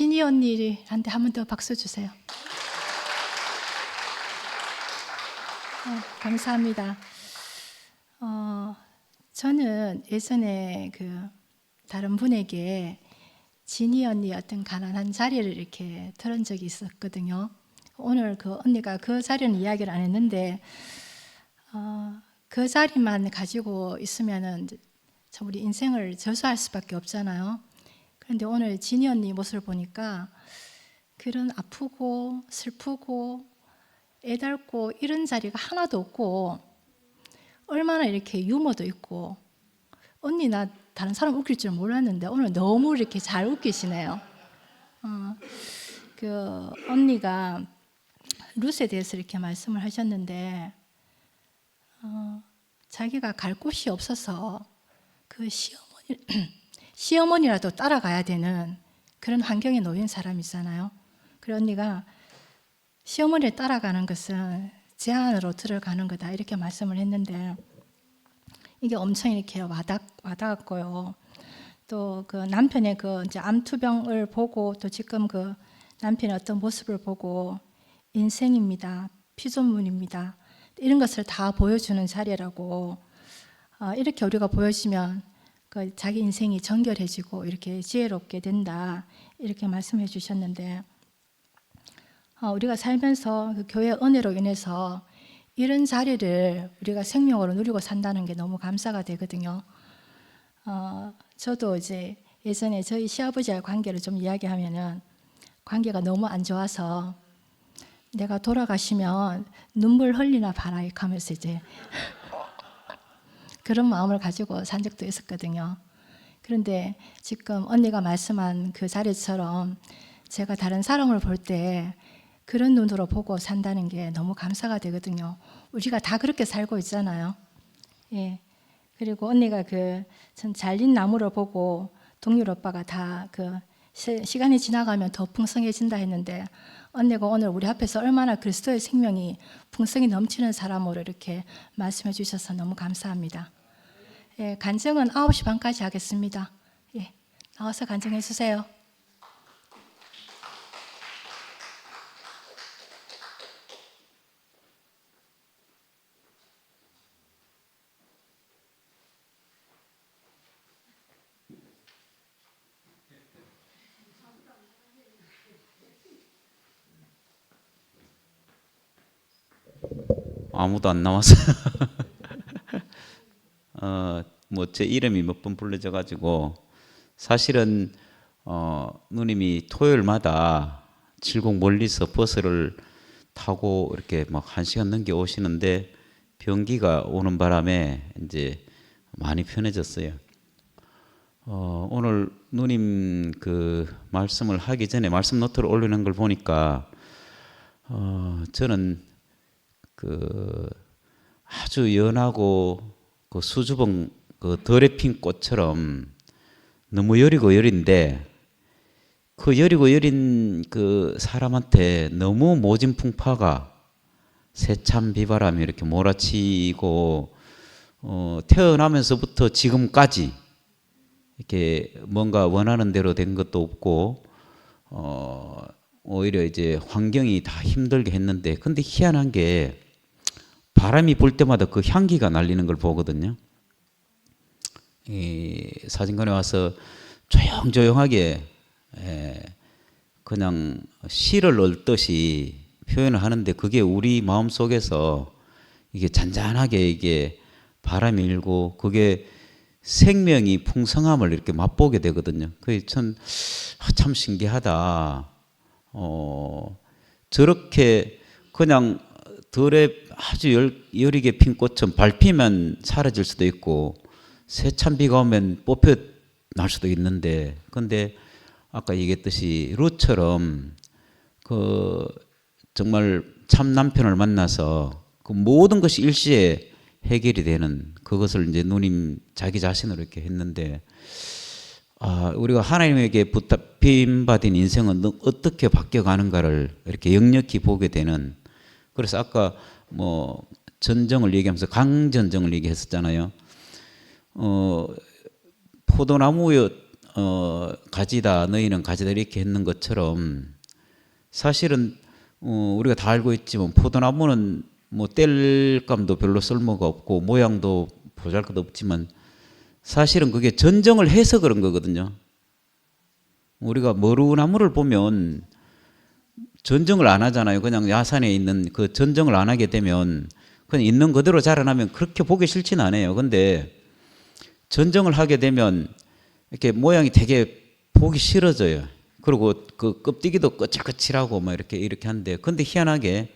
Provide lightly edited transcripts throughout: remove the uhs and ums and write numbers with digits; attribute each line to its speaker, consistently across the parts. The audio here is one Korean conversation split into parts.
Speaker 1: 진희 언니한테 한 번 더 박수 주세요. 감사합니다. 저는 예전에 다른 분에게 진희 언니 어떤 가난한 자리를 이렇게 들은 적이 있었거든요. 오늘 그 언니가 그 자리는 이야기를 안 했는데 그 자리만 가지고 있으면은 참 우리 인생을 저수할 수밖에 없잖아요. 그런데 오늘 진희 언니 모습을 보니까 그런 아프고 슬프고 애달고 이런 자리가 하나도 없고 얼마나 이렇게 유머도 있고 언니 나 다른 사람 웃길 줄 몰랐는데 오늘 너무 이렇게 잘 웃기시네요. 그 언니가 룻에 대해서 이렇게 말씀을 하셨는데 자기가 갈 곳이 없어서 그 시어머니라도 따라가야 되는 그런 환경에 놓인 사람이잖아요. 그래 언니가 시어머니를 따라가는 것은 제안으로 들어가는 거다 이렇게 말씀을 했는데 이게 엄청 이렇게 와닿았고요. 또 그 남편의 그 이제 암투병을 보고 또 지금 그 남편의 어떤 모습을 보고 인생입니다, 피조물입니다 이런 것을 다 보여주는 자리라고 이렇게 우리가 보여지면 그 자기 인생이 정결해지고 이렇게 지혜롭게 된다 이렇게 말씀해 주셨는데 우리가 살면서 그 교회 은혜로 인해서 이런 자리를 우리가 생명으로 누리고 산다는 게 너무 감사가 되거든요. 저도 이제 예전에 저희 시아버지와의 관계를 좀 이야기하면은 관계가 너무 안 좋아서 내가 돌아가시면 눈물 흘리나 봐라 하면서 이제 그런 마음을 가지고 산 적도 있었거든요. 그런데 지금 언니가 말씀한 그 자리처럼 제가 다른 사람을 볼 때 그런 눈으로 보고 산다는 게 너무 감사가 되거든요. 우리가 다 그렇게 살고 있잖아요. 예. 그리고 언니가 전 잘린 나무를 보고 동률 오빠가 다 시간이 지나가면 더 풍성해진다 했는데 언니가 오늘 우리 앞에서 얼마나 그리스도의 생명이 풍성이 넘치는 사람으로 이렇게 말씀해 주셔서 너무 감사합니다. 예, 간증은 9시 반까지 하겠습니다. 예, 나와서 간증해 주세요.
Speaker 2: 아무도 안 나와서 뭐 제 이름이 몇 번 불려져 가지고 사실은 누님이 토요일마다 질곡 멀리서 버스를 타고 이렇게 막 1시간 넘게 오시는데 변기가 오는 바람에 이제 많이 편해졌어요. 오늘 누님 그 말씀을 하기 전에 말씀 노트를 올리는 걸 보니까 저는 그 아주 연하고 그 수줍은 그 덜에 핀 꽃처럼 너무 여리고 여린데 그 여리고 여린 그 사람한테 너무 모진 풍파가 세찬 비바람이 이렇게 몰아치고 태어나면서부터 지금까지 이렇게 뭔가 원하는 대로 된 것도 없고 오히려 이제 환경이 다 힘들게 했는데 근데 희한한 게 바람이 불 때마다 그 향기가 날리는 걸 보거든요. 이 사진관에 와서 조용조용하게 그냥 시를 읊듯이 표현을 하는데 그게 우리 마음 속에서 이게 잔잔하게 이게 바람이 일고 그게 생명이 풍성함을 이렇게 맛보게 되거든요. 그게 참 신기하다. 저렇게 그냥 들에 아주 여리게 핀 꽃은 밟히면 사라질 수도 있고 세찬 비가 오면 뽑혀 날 수도 있는데 근데 아까 얘기했듯이 룻처럼 그 정말 참 남편을 만나서 그 모든 것이 일시에 해결이 되는 그것을 이제 누님 자기 자신으로 이렇게 했는데 우리가 하나님에게 빚 받은 인생은 어떻게 바뀌어가는가를 이렇게 역력히 보게 되는 그래서 아까 뭐 전정을 얘기하면서 강전정을 얘기했었잖아요. 포도나무의 가지다 너희는 가지다 이렇게 했는 것처럼 사실은 우리가 다 알고 있지만 포도나무는 뭐 뗄감도 별로 쓸모가 없고 모양도 보잘것 없지만 사실은 그게 전정을 해서 그런 거거든요. 우리가 머루나무를 보면 전정을 안 하잖아요. 그냥 야산에 있는 그 전정을 안 하게 되면 그냥 있는 그대로 자라나면 그렇게 보기 싫진 않아요. 근데 전정을 하게 되면 이렇게 모양이 되게 보기 싫어져요. 그리고 그 껍데기도 거칠거칠하고 막 이렇게 한데, 근데 희한하게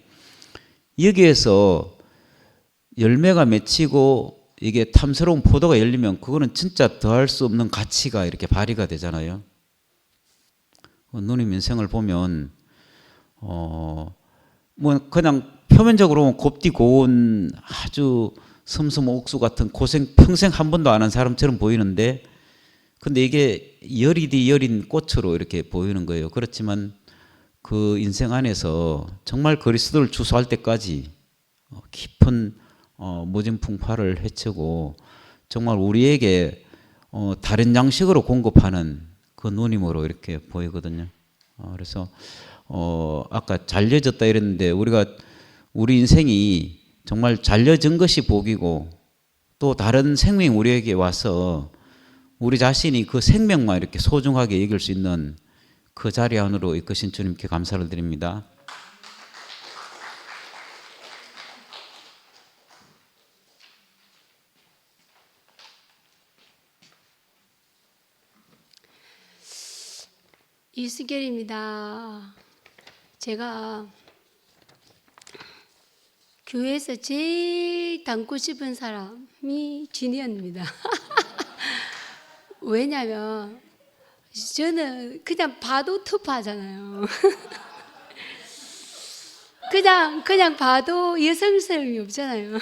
Speaker 2: 여기에서 열매가 맺히고 이게 탐스러운 포도가 열리면 그거는 진짜 더할 수 없는 가치가 이렇게 발휘가 되잖아요. 누님 인생을 보면 뭐 그냥 표면적으로 곱디 고운 아주 섬섬 옥수 같은 고생 평생 한 번도 안 한 사람처럼 보이는데, 근데 이게 열이디 열인 꽃으로 이렇게 보이는 거예요. 그렇지만 그 인생 안에서 정말 그리스도를 주소할 때까지 깊은 모진 풍파를 헤치고 정말 우리에게 다른 양식으로 공급하는 그 누님으로 이렇게 보이거든요. 그래서 아까 잘려졌다 이랬는데 우리 인생이 정말 잘려진 것이 복이고, 또 다른 생명이 우리에게 와서 우리 자신이 그 생명만 이렇게 소중하게 여길 수 있는 그 자리 안으로 이끄신 주님께 감사를 드립니다.
Speaker 3: 이수결입니다. 제가 교회에서 제일 닮고 싶은 사람이 진희언입니다. 왜냐면 저는 그냥 봐도 터프하잖아요. 그냥 봐도 여성스러움이 없잖아요.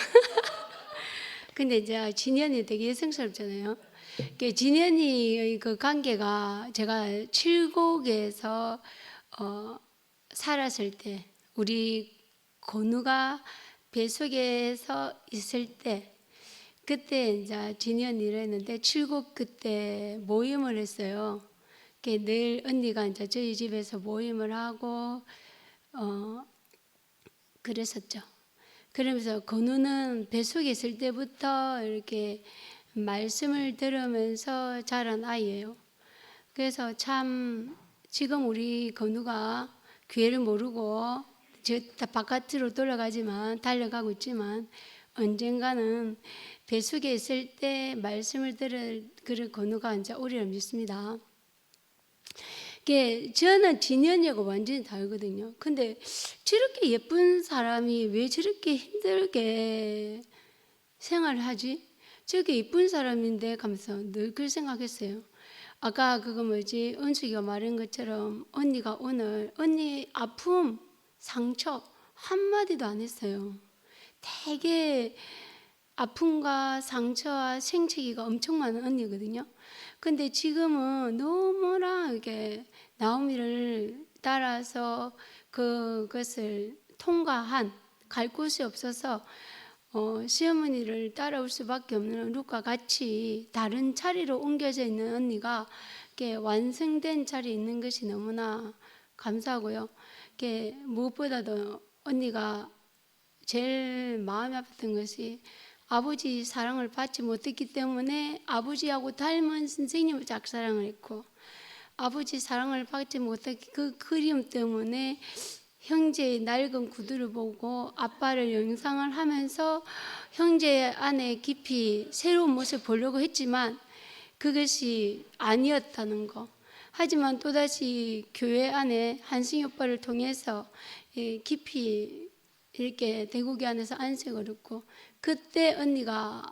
Speaker 3: 근데 이제 진희언이 되게 여성스럽잖아요. 진현이의 그 관계가 제가 칠곡에서 살았을 때, 우리 건우가 뱃속에서 있을 때, 그때 이제 진현이를 했는데 칠곡 그때 모임을 했어요. 늘 언니가 이제 저희 집에서 모임을 하고 그랬었죠. 그러면서 건우는 뱃속에 있을 때부터 이렇게 말씀을 들으면서 자란 아이예요. 그래서 참 지금 우리 건우가 교회를 모르고 저 바깥으로 돌아가지만 달려가고 있지만 언젠가는 뱃속에 있을 때 말씀을 들을 그런 건우가 이제 오리를 믿습니다. 저는 진현이하고 완전히 다르거든요. 근데 저렇게 예쁜 사람이 왜 저렇게 힘들게 생활을 하지? 저게 이쁜 사람인데 하면서 늘 그 생각했어요. 아까 그거 뭐지, 은숙이가 말한 것처럼 언니가 오늘 언니 아픔, 상처 한마디도 안 했어요. 되게 아픔과 상처와 생채기가 엄청 많은 언니거든요. 근데 지금은 너무나 이렇게 나오미를 따라서 그것을 통과한, 갈 곳이 없어서 시어머니를 따라올 수밖에 없는 룩과 같이 다른 자리로 옮겨져 있는 언니가 이렇게 완성된 자리에 있는 것이 너무나 감사하고요. 무엇보다도 언니가 제일 마음이 아팠던 것이 아버지 사랑을 받지 못했기 때문에 아버지하고 닮은 선생님을 짝사랑을 했고, 아버지 사랑을 받지 못했기 그 그리움 때문에 형제의 낡은 구두를 보고 아빠를 영상을 하면서 형제 안에 깊이 새로운 모습을 보려고 했지만 그것이 아니었다는 거. 하지만 또다시 교회 안에 한승희 오빠를 통해서 깊이 이렇게 대구기 안에서 안색을 얻고, 그때 언니가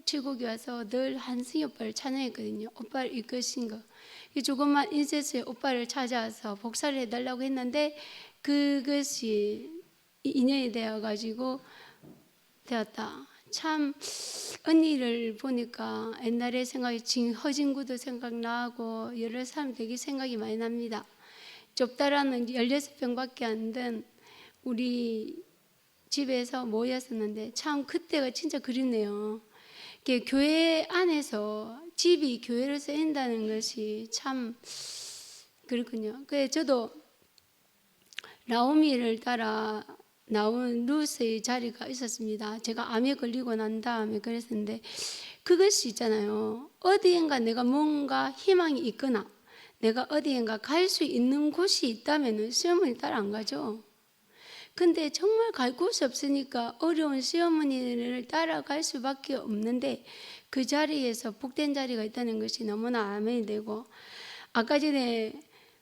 Speaker 3: 칠곡에 와서 늘 한승희 오빠를 찬양했거든요. 오빠를 이끄신 거. 조금만 인쇄소에 오빠를 찾아와서 복사를 해달라고 했는데 그것이 인연이 되어가지고 되었다. 참 언니를 보니까 옛날에 생각이 허진구도 생각나고 여러 사람 되게 생각이 많이 납니다. 좁다라는 16평밖에 안 된 우리 집에서 모였었는데 참 그때가 진짜 그립네요. 교회 안에서 집이 교회로 쓰인다는 것이 참 그렇군요. 그래서 저도 나오미를 따라 나온 루스의 자리가 있었습니다. 제가 암에 걸리고 난 다음에 그랬었는데 그것이 있잖아요. 어디엔가 내가 뭔가 희망이 있거나 내가 어디엔가 갈 수 있는 곳이 있다면 시어머니 따라 안 가죠. 근데 정말 갈 곳이 없으니까 어려운 시어머니를 따라갈 수밖에 없는데 그 자리에서 복된 자리가 있다는 것이 너무나 아멘이 되고, 아까 전에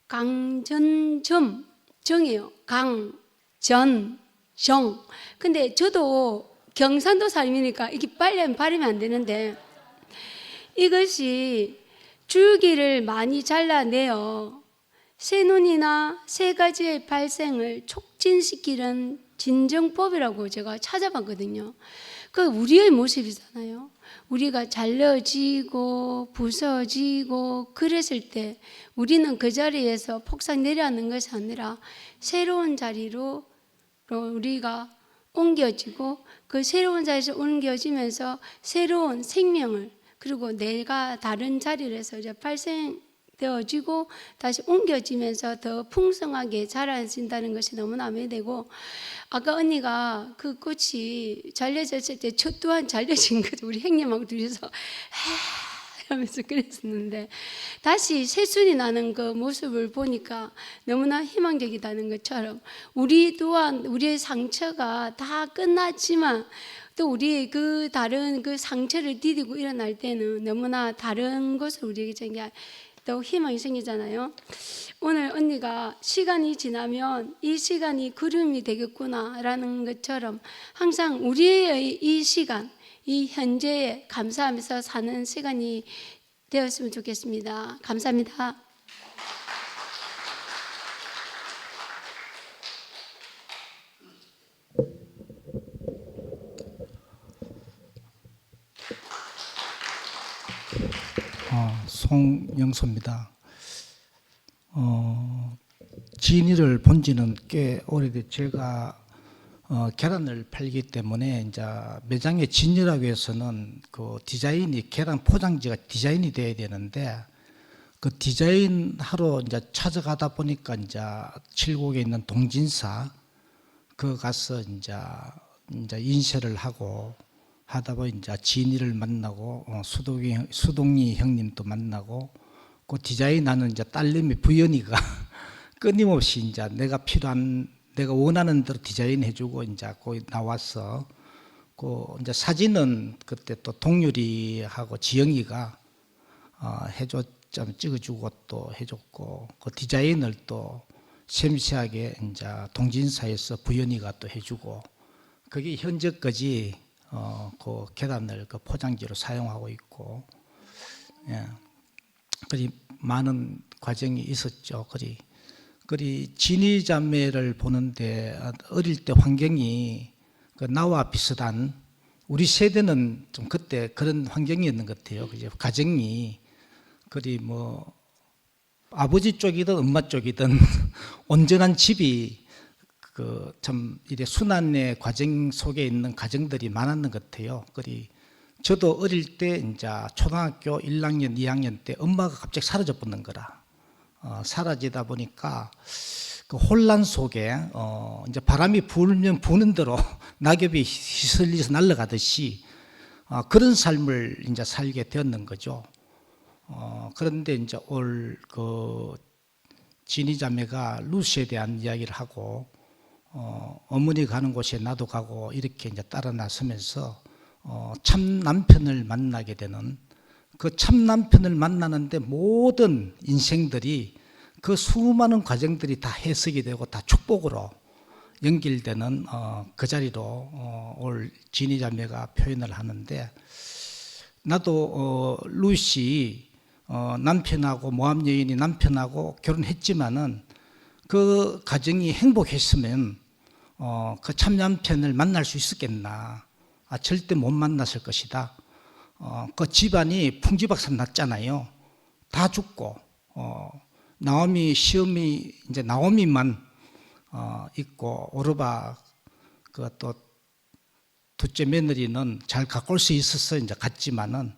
Speaker 3: 강전점 정이에요. 강전정. 근데 저도 경상도 사람이니까 이게 빨리 하면 발음이 안 되는데 이것이 줄기를 많이 잘라내어 새 눈이나 새 가지의 발생을 촉진시키는 진정법이라고 제가 찾아봤거든요. 그 우리의 모습이잖아요. 우리가 잘려지고 부서지고 그랬을 때 우리는 그 자리에서 폭삭 내려앉는 것이 아니라 새로운 자리로 우리가 옮겨지고 그 새로운 자리에서 옮겨지면서 새로운 생명을, 그리고 내가 다른 자리에서 이제 발생되어지고 다시 옮겨지면서 더 풍성하게 자라진다는 것이 너무나 아멘되고, 아까 언니가 그 꽃이 잘려졌을 때 저 또한 잘려진 거죠. 우리 형님하고 둘이서 하면서 그랬었는데 다시 새순이 나는 그 모습을 보니까 너무나 희망적이다는 것처럼 우리 또한 우리의 상처가 다 끝났지만 또 우리의 그 다른 그 상처를 디디고 일어날 때는 너무나 다른 것을 우리에게 전개 또 희망이 생기잖아요. 오늘 언니가 시간이 지나면 이 시간이 구름이 되겠구나라는 것처럼 항상 우리의 이 시간, 이 현재에 감사하면서 사는 시간이 되었으면 좋겠습니다. 감사합니다.
Speaker 4: 송영수입니다. 지인이를 본 지는 꽤 오래돼. 제가 계란을 팔기 때문에 이제 매장에 진열하기 위해서는 그 디자인이, 계란 포장지가 디자인이 돼야 되는데 그 디자인 하러 이제 찾아가다 보니까 이제 칠곡에 있는 동진사 그 가서 이제 인쇄를 하고 하다 보니 이제 지인이를 만나고 수동이 형님도 만나고 그 디자인하는 이제 딸내미 부연이가 끊임없이 이제 내가 원하는 대로 디자인해주고 이제 거기 나와서 그 이제 사진은 그때 또 동률이하고 지영이가 좀 찍어주고 또 해줬고 그 디자인을 또 세미세하게 이제 동진사에서 부연이가 또 해주고 그게 현재까지 그 계란을 그 포장지로 사용하고 있고, 예, 그리 많은 과정이 있었죠. 그리 진이 자매를 보는데 어릴 때 환경이 그 나와 비슷한, 우리 세대는 좀 그때 그런 환경이었는 것 같아요. 그죠? 가정이 그리 뭐 아버지 쪽이든 엄마 쪽이든 온전한 집이 그 참 이래 순환의 과정 속에 있는 가정들이 많았는 것 같아요. 그리 저도 어릴 때 이제 초등학교 1학년, 2학년 때 엄마가 갑자기 사라져 버린 거라. 사라지다 보니까 그 혼란 속에 이제 바람이 불면 부는 대로 낙엽이 휘슬려서 날아가듯이 그런 삶을 이제 살게 되었는 거죠. 그런데 이제 올 그 진이 자매가 루시에 대한 이야기를 하고 어머니 가는 곳에 나도 가고 이렇게 이제 따라 나서면서 참 남편을 만나게 되는, 그 참 남편을 만나는데 모든 인생들이 그 수많은 과정들이 다 해석이 되고 다 축복으로 연결되는 그 자리로 올 진이 자매가 표현을 하는데, 나도 루시 남편하고 모함 여인이 남편하고 결혼했지만은 그 가정이 행복했으면 그 참 남편을 만날 수 있었겠나? 절대 못 만났을 것이다. 그 집안이 풍지박산 났잖아요. 다 죽고 나오미 시험이 이제 나오미만 있고 오르바 그 또 둘째 며느리는 잘 가꿀 수 있어서 이제 갔지만은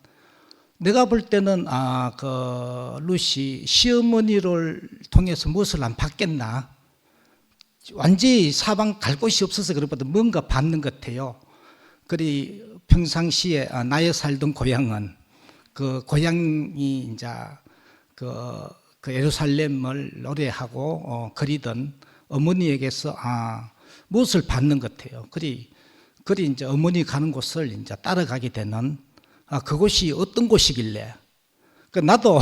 Speaker 4: 내가 볼 때는 루시 시어머니를 통해서 무엇을 안 받겠나, 완전히 사방 갈 곳이 없어서 그것보다 뭔가 받는 것 같아요. 그리 평상시에 나의 살던 고향은 그 고향이 이제 그 예루살렘을 노래하고 그리던 어머니에게서 무엇을 받는 것 같아요. 그리 이제 어머니 가는 곳을 이제 따라가게 되는 그곳이 어떤 곳이길래. 나도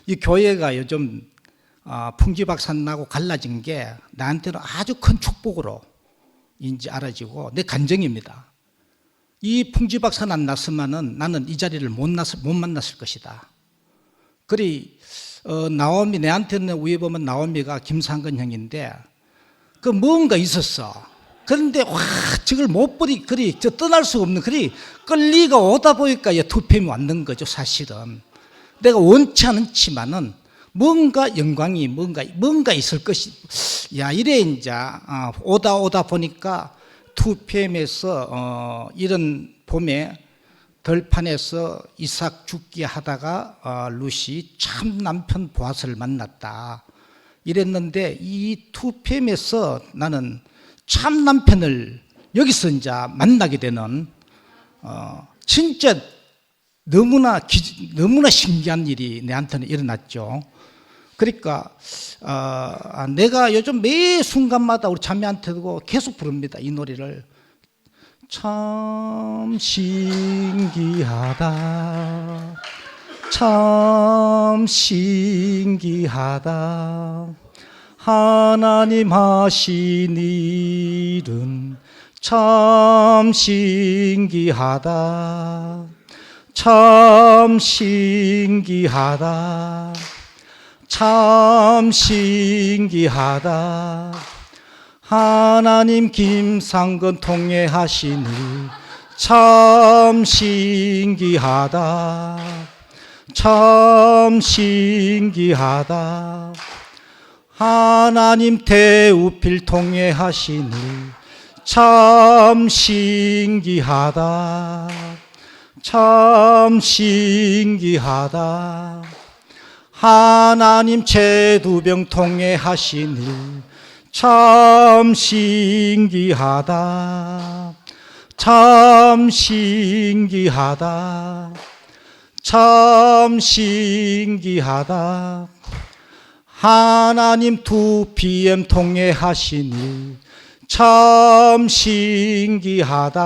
Speaker 4: 이 교회가 요즘 풍지박산나고 갈라진 게 나한테는 아주 큰 축복으로 인지 알아지고 내 간증입니다. 이 풍지박산 안 났으면은 나는 이 자리를 못 만났을 것이다. 그리 나오미, 내한테는 위에 보면 나오미가 김상근 형인데 그 뭔가 있었어. 그런데 저걸 못 버리, 저 떠날 수가 없는, 끌리가 오다 보니까 투팸이 왔는 거죠. 사실은 내가 원치 않지만은 뭔가 영광이 뭔가 있을 것이, 이래 이제 오다 보니까 2PM에서 이런 봄에 들판에서 이삭 죽기 하다가 루시 참 남편 보아스를 만났다 이랬는데, 이 2PM에서 나는 참 남편을 여기서 이제 만나게 되는 진짜 너무나 신기한 일이 내한테는 일어났죠. 그러니까 내가 요즘 매 순간마다 우리 자매한테도 계속 부릅니다. 이 노래를. 참 신기하다, 참 신기하다, 하나님 하신 일은 참 신기하다, 참 신기하다, 참 신기하다, 하나님 김상근 통해하신 일 참 신기하다, 참 신기하다, 하나님 대우필 통해하신 일 참 신기하다, 참 신기하다, 하나님 제두병 통해하신 일 참 신기하다, 참 신기하다, 참 신기하다, 하나님 2PM 통해하신 일 참 신기하다.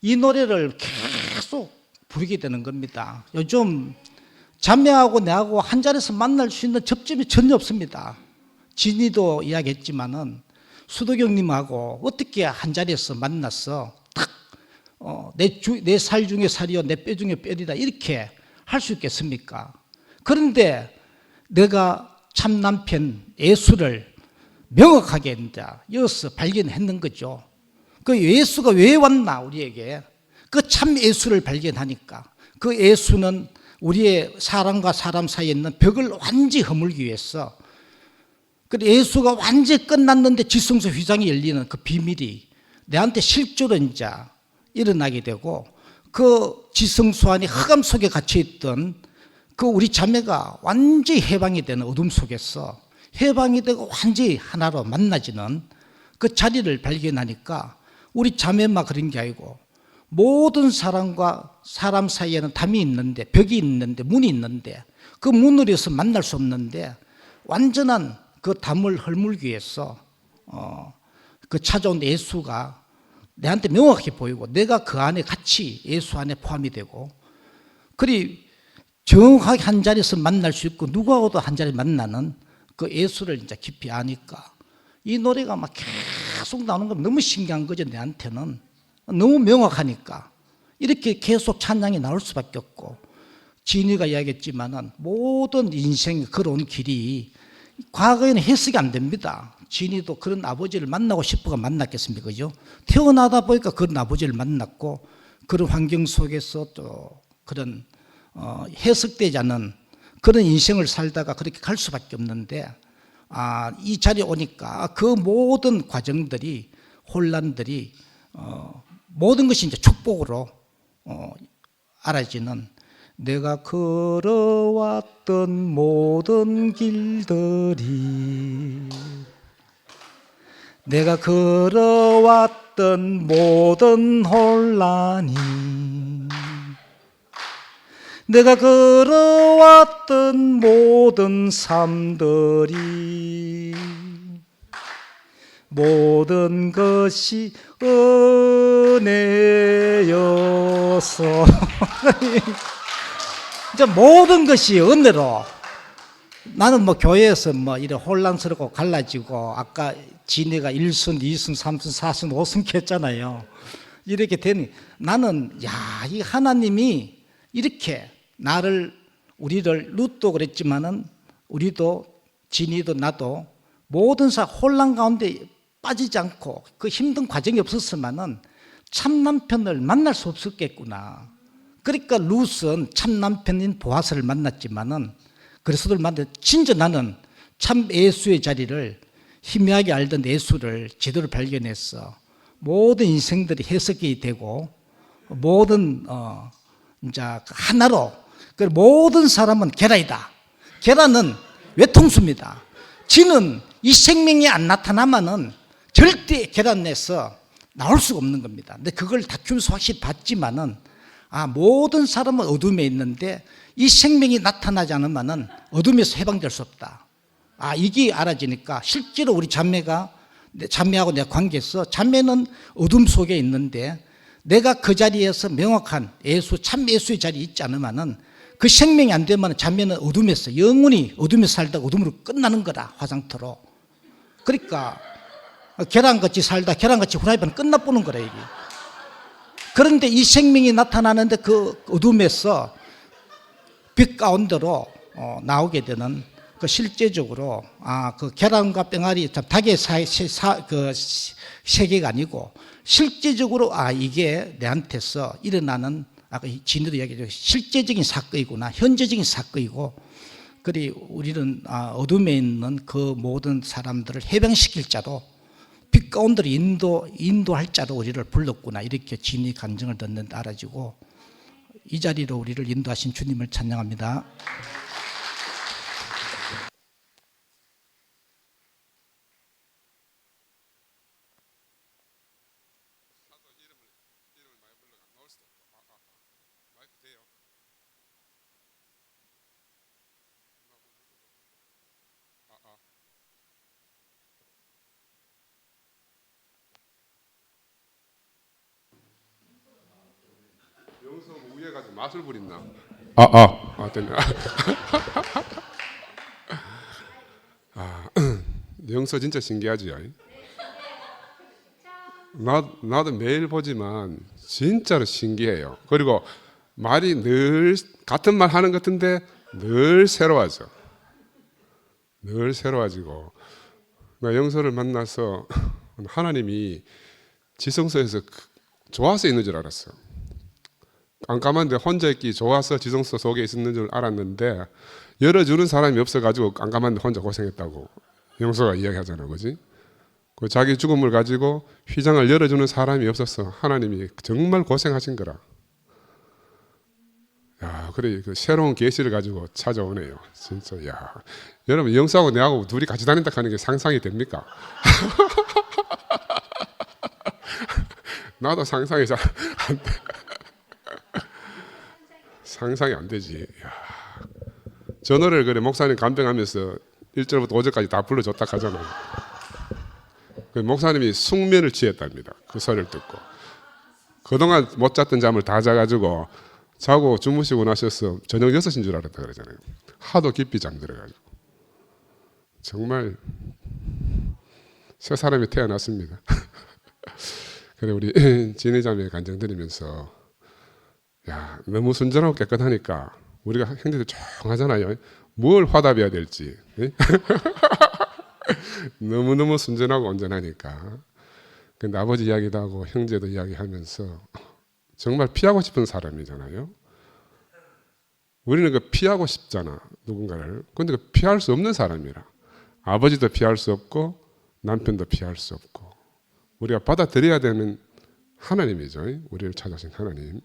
Speaker 4: 이 노래를 계속 부르게 되는 겁니다. 요즘 자매하고 내하고 한 자리에서 만날 수 있는 접점이 전혀 없습니다. 진이도 이야기했지만은 수도경님하고 어떻게 한 자리에서 만났어? 딱 내 살 중에 살이요 내 뼈 중에 뼈이다 이렇게 할 수 있겠습니까? 그런데 내가 참 남편 예수를 명확하게 이제 여기서 발견했는 거죠. 그 예수가 왜 왔나 우리에게, 그 참 예수를 발견하니까 그 예수는 우리의 사람과 사람 사이에 있는 벽을 완전히 허물기 위해서, 그 예수가 완전히 끝났는데 지성소 휘장이 열리는 그 비밀이 내한테 실제로 이제 일어나게 되고, 그 지성소 안에 흑암 속에 갇혀있던 그 우리 자매가 완전히 해방이 되는 어둠 속에서 해방이 되고 완전히 하나로 만나지는 그 자리를 발견하니까 우리 자매만 그런 게 아니고 모든 사람과 사람 사이에는 담이 있는데, 벽이 있는데, 문이 있는데 그 문으로 해서 만날 수 없는데 완전한 그 담을 헐물기 위해서 그 찾아온 예수가 내한테 명확히 보이고 내가 그 안에 같이 예수 안에 포함이 되고, 그리 정확하게 한 자리에서 만날 수 있고 누구하고도 한 자리에 만나는 그 예수를 이제 깊이 아니까 이 노래가 막 계속 나오는 건 너무 신기한 거죠. 내한테는 너무 명확하니까 이렇게 계속 찬양이 나올 수밖에 없고, 진이가 이야기했지만은 모든 인생이 걸어온 길이 과거에는 해석이 안 됩니다. 진이도 그런 아버지를 만나고 싶어가 만났겠습니까? 그죠? 태어나다 보니까 그런 아버지를 만났고 그런 환경 속에서 또 그런 해석되지 않는 그런 인생을 살다가 그렇게 갈 수밖에 없는데, 이 자리에 오니까 그 모든 과정들이, 혼란들이 모든 것이 이제 축복으로 알아지는 내가 걸어왔던 모든 길들이 내가 걸어왔던 모든 혼란이 내가 걸어왔던 모든 삶들이 모든 것이 은혜여서 이제 모든 것이 은혜로 나는 뭐 교회에서 뭐 이래 혼란스럽고 갈라지고 아까 진해가 1순, 2순, 3순, 4순, 5순 했잖아요. 이렇게 되니 나는 야, 이 하나님이 이렇게 우리를 룻도 그랬지만은 우리도 진이도 나도 모든 혼란 가운데 빠지지 않고 그 힘든 과정이 없었으면은 참 남편을 만날 수 없었겠구나. 그러니까 룻은 참 남편인 보아스를 만났지만은 그리스도를 만나 진짜 나는 참 예수의 자리를 희미하게 알던 예수를 제대로 발견했어. 모든 인생들이 해석이 되고 모든 이제 하나로 그 모든 사람은 계란이다. 계란은 외통수입니다. 지는 이 생명이 안 나타나면은 절대 계란에서 나올 수가 없는 겁니다. 근데 그걸 다큐면서 확실히 봤지만은 모든 사람은 어둠에 있는데 이 생명이 나타나지 않으면은 어둠에서 해방될 수 없다. 이게 알아지니까 실제로 우리 자매하고 내가 관계에서 자매는 어둠 속에 있는데 내가 그 자리에서 명확한 참 예수의 자리에 있지 않으면은 그 생명이 안 되면 자매는 어둠에서 영원히 어둠에서 살다가 어둠으로 끝나는 거다. 화상터로. 그러니까 계란같이 살다 계란같이 후라이팬 끝나보는 거라 이게. 그런데 이 생명이 나타나는데 그 어둠에서 빛 가운데로 나오게 되는 그 실제적으로 그 계란과 병아리 닭의 그 세계가 아니고 실제적으로 이게 내한테서 일어나는 아까 진우도 이야기했죠. 실제적인 사건이구나. 현재적인 사건이고 그리 우리는 어둠에 있는 그 모든 사람들을 해방시킬 자로 빛 가운데로 인도할 자로 우리를 불렀구나. 이렇게 진이 간증을 듣는데 알아지고 이 자리로 우리를 인도하신 주님을 찬양합니다.
Speaker 5: 영서 우에 가서 맛을 부린다. 됐네. 영서 진짜 신기하지요. 나도 매일 보지만 진짜로 신기해요. 그리고 말이 늘 같은 말 하는 것 같은데 늘 새로워져. 늘 새로워지고 나 영서를 만나서 하나님이 지성소에서 좋아서 있는 줄 알았어. 깜깜한데 혼자 있기 좋아서 지성소 속에 있는 줄 알았는데 열어주는 사람이 없어가지고 깜깜한데 혼자 고생했다고 영서가 이야기하잖아, 그지? 그 자기 죽음을 가지고 휘장을 열어주는 사람이 없어서 하나님이 정말 고생하신 거라. 야, 그래 그 새로운 계시를 가지고 찾아오네요. 진짜 야, 여러분 영서하고 내하고 둘이 같이 다닌다 하는 게 상상이 됩니까? 나도 상상이 잘 안 돼. 상상이 안 되지. 야. 전어를 그래 목사님 간병하면서 1절부터 5절까지 다 불러줬다 하잖아요. 그 목사님이 숙면을 취했답니다. 그 소리를 듣고 그동안 못 잤던 잠을 다 자가지고 자고 주무시고 나셔서 저녁 6시인 줄 알았다 그러잖아요. 하도 깊이 잠들어가지고 정말 새 사람이 태어났습니다. 그래 우리 진희 자매 간증 드리면서 야, 너무 순전하고 깨끗하니까 우리가 형제들 조용하잖아요. 뭘 화답해야 될지. 너무너무 순전하고 온전하니까. 근데 아버지 이야기도 하고 형제도 이야기하면서 정말 피하고 싶은 사람이잖아요. 우리는 그 피하고 싶잖아, 누군가를. 근데 그 피할 수 없는 사람이라. 아버지도 피할 수 없고 남편도 피할 수 없고 우리가 받아들여야 되는 하나님이죠. 우리를 찾아신 하나님.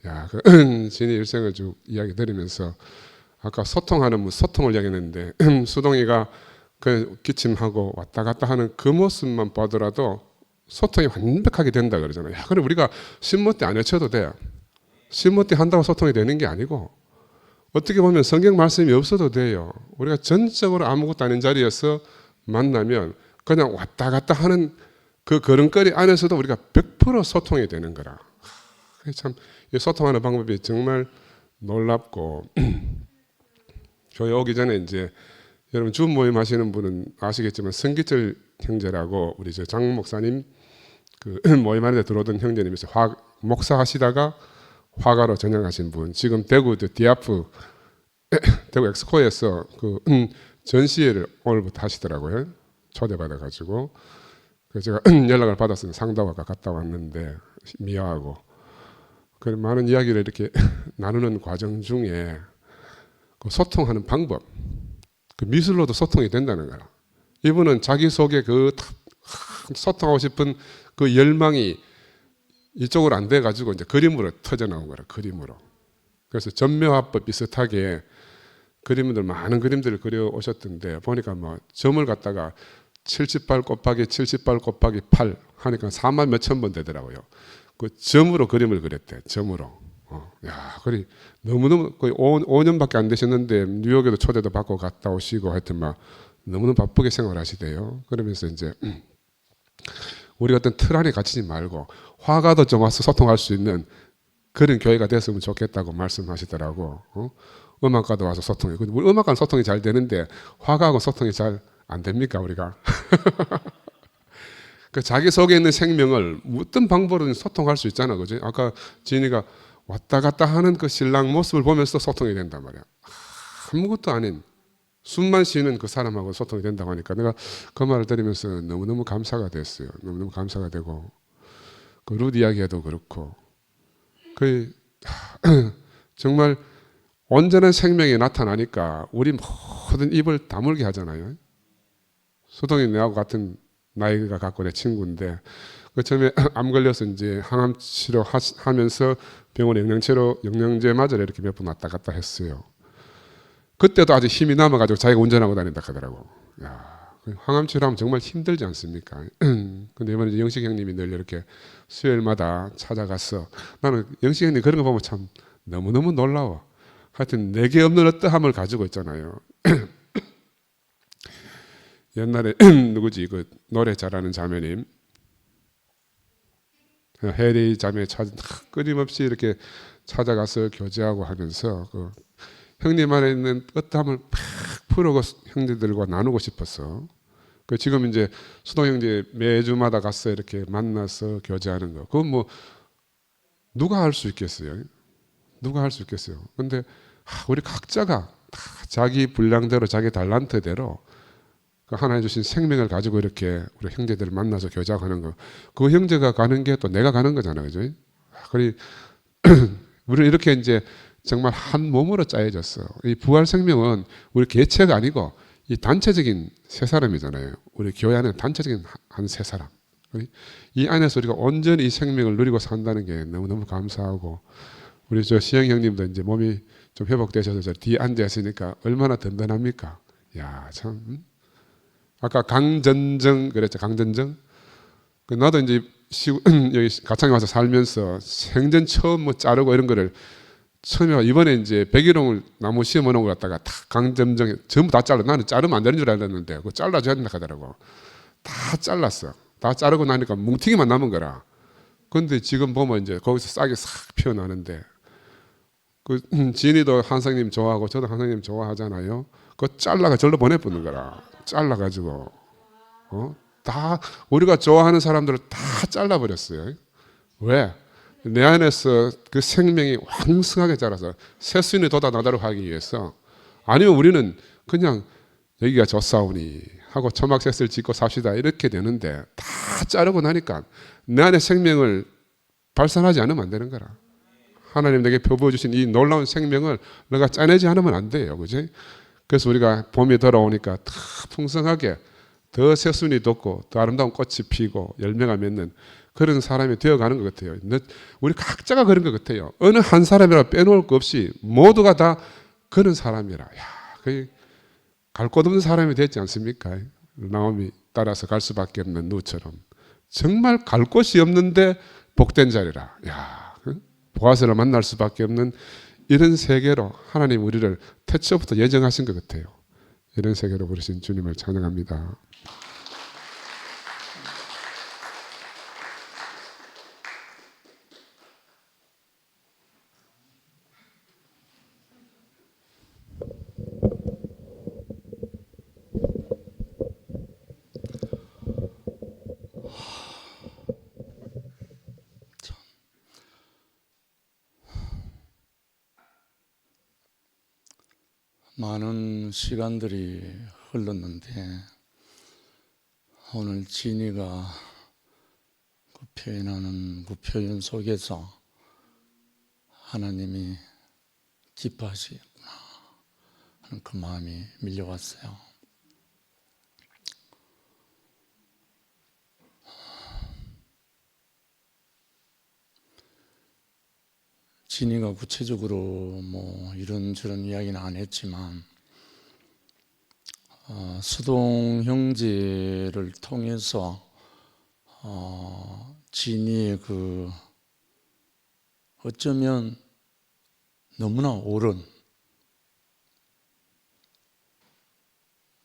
Speaker 5: 야, 그 진이 일생을 쭉 이야기 들으면서 아까 소통하는 소통을 이야기했는데 수동이가 그 기침하고 왔다 갔다 하는 그 모습만 보더라도 소통이 완벽하게 된다 그러잖아요. 야, 그럼 우리가 신모때 안 외쳐도 돼. 신모때 한다고 소통이 되는 게 아니고 어떻게 보면 성경 말씀이 없어도 돼요. 우리가 전적으로 아무것도 아닌 자리에서 만나면 그냥 왔다 갔다 하는 그 걸음걸이 안에서도 우리가 100% 소통이 되는 거라. 참 소통하는 방법이 정말 놀랍고 교회 오기 전에 이제 여러분 주 모임 하시는 분은 아시겠지만 성기철 형제라고 우리 저 장 목사님 그 모임하는 데 들어오던 형제님이 있어요. 목사 하시다가 화가로 전향하신 분. 지금 대구 디아프 대구 엑스코에서 그 전시회를 오늘부터 하시더라고요. 초대받아 가지고 그래서 제가 연락을 받았어요. 상도가 갔다 왔는데 미화하고 그 많은 이야기를 이렇게 나누는 과정 중에 그 소통하는 방법, 그 미술로도 소통이 된다는 거라. 이분은 자기 속에 그 소통하고 싶은 그 열망이 이쪽으로 안 돼 가지고 이제 그림으로 터져 나온 거라. 그림으로. 그래서 전묘화법 비슷하게 그림들 많은 그림들을 그려 오셨던데 보니까 뭐 점을 갖다가 70발 곱하기 70발 곱하기 8 하니까 4만 몇천 번 되더라고요. 그 점으로 그림을 그렸대. 점으로. 야, 그리 너무너무 거의 5년밖에 안 되셨는데 뉴욕에도 초대도 받고 갔다 오시고 하여튼 막 너무너무 바쁘게 생활하시대요. 그러면서 이제 우리 어떤 틀 안에 갇히지 말고 화가도 좀 와서 소통할 수 있는 그런 교회가 됐으면 좋겠다고 말씀하시더라고. 음악가도 와서 소통해. 우리 음악가는 소통이 잘 되는데 화가하고 소통이 잘 안 됩니까 우리가? 그 자기 속에 있는 생명을 어떤 방법으로든 소통할 수 있잖아, 그지? 아까 진이가 왔다 갔다 하는 그 신랑 모습을 보면서 소통이 된단 말이야. 아무것도 아닌 숨만 쉬는 그 사람하고 소통이 된다고 하니까 내가 그 말을 들으면서 너무너무 감사가 됐어요. 너무너무 감사가 되고 그 룻 이야기에도 그렇고 그 정말 온전한 생명이 나타나니까 우리 모든 입을 다물게 하잖아요. 수동이 내하고 같은 나이가 갖고 내 친구인데 그 처음에 암 걸려서 이제 항암 치료 하면서 병원에 영양제 맞으러 이렇게 몇 번 왔다 갔다 했어요. 그때도 아직 힘이 남아가지고 자기가 운전하고 다닌다 하더라고. 야, 항암 치료하면 정말 힘들지 않습니까? 근데 이번에 이제 영식 형님이 늘 이렇게 수요일마다 찾아가서 나는 영식 형님 그런 거 보면 참 너무너무 놀라워. 하여튼 내게 없는 어떠함을 가지고 있잖아요. 옛날에 누구지 그 노래 잘하는 자매님 해리 자매 끊임없이 이렇게 찾아가서 교제하고 하면서 그 형님 안에 있는 어떠함을 팍 풀고 형제들과 나누고 싶었어. 그 지금 이제 수동 형제 매주마다 가서 이렇게 만나서 교제하는 거. 그건 뭐 누가 할 수 있겠어요? 누가 할 수 있겠어요? 근데 우리 각자가 다 자기 분량대로 자기 달란트대로 그 하나님 주신 생명을 가지고 이렇게 우리 형제들을 만나서 교제하는 거. 그 형제가 가는 게 또 내가 가는 거잖아요, 그죠? 그리 우리는 이렇게 이제 정말 한 몸으로 짜여졌어. 이 부활 생명은 우리 개체가 아니고 이 단체적인 세 사람이잖아요. 우리 교회 안에 단체적인 한 세 사람. 이 안에서 우리가 온전히 이 생명을 누리고 산다는 게 너무너무 감사하고 우리 저 시영 형님도 이제 몸이 좀 회복되셔서 저 뒤에 앉아 있으니까 얼마나 든든합니까? 야, 참. 아까 강전정 그랬죠. 강전정. 나도 이제 여기 가창에 와서 살면서 생전 처음 뭐 자르고 이런 거를 처음에 이번에 이제 백일홍을 나무 심어 놓은 걸 갖다가 다 강전정 전부 다 잘라. 나는 자르면 안 되는 줄 알았는데 그거 잘라줘야 된다 하더라고. 다 잘랐어. 다 자르고 나니까 뭉티기만 남은 거라. 그런데 지금 보면 이제 거기서 싹이 싹 피어나는데 그 진이도 한상님 좋아하고 저도 한상님 좋아하잖아요. 그거 잘라가 절로 보내보는 거라. 잘라가지고 다 우리가 좋아하는 사람들을 다 잘라버렸어요. 왜? 내 안에서 그 생명이 왕성하게 자라서 새순이 돋아 나도록 하기 위해서. 아니면 우리는 그냥 여기가 좋사오니 하고 초막셋을 짓고 삽시다 이렇게 되는데 다 자르고 나니까 내 안에 생명을 발산하지 않으면 안 되는 거라. 하나님 내게 펴부어주신 이 놀라운 생명을 내가 짜내지 않으면 안 돼요. 그지? 그래서 우리가 봄이 돌아오니까 더 풍성하게 더 새순이 돋고 더 아름다운 꽃이 피고 열매가 맺는 그런 사람이 되어가는 것 같아요. 우리 각자가 그런 것 같아요. 어느 한 사람이라 빼놓을 것 없이 모두가 다 그런 사람이라. 거의 갈 곳 없는 사람이 됐지 않습니까? 나오미 따라서 갈 수밖에 없는 누처럼 정말 갈 곳이 없는데 복된 자리라. 보아스를 만날 수밖에 없는 이런 세계로 하나님 우리를 태초부터 예정하신 것 같아요. 이런 세계로 부르신 주님을 찬양합니다.
Speaker 6: 많은 시간들이 흘렀는데 오늘 진이가 그 표현하는 그 표현 속에서 하나님이 기뻐하시겠구나 하는 그 마음이 밀려왔어요. 진이가 구체적으로 뭐 이런저런 이야기는 안 했지만 수동 형제를 통해서 진이의 그 어쩌면 너무나 옳은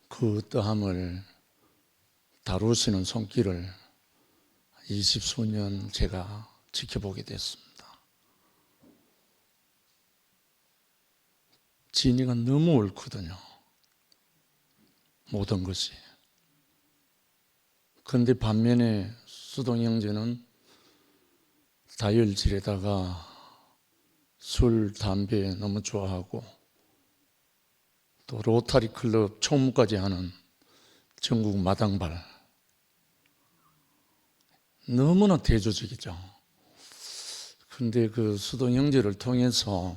Speaker 6: 그 어떠함을 다루시는 손길을 20수년 제가 지켜보게 됐습니다. 진이가 너무 옳거든요. 모든 것이. 그런데 반면에 수동 형제는 다혈질에다가 술, 담배 너무 좋아하고 또 로타리 클럽 총무까지 하는 전국 마당발. 너무나 대조적이죠. 그런데 그 수동 형제를 통해서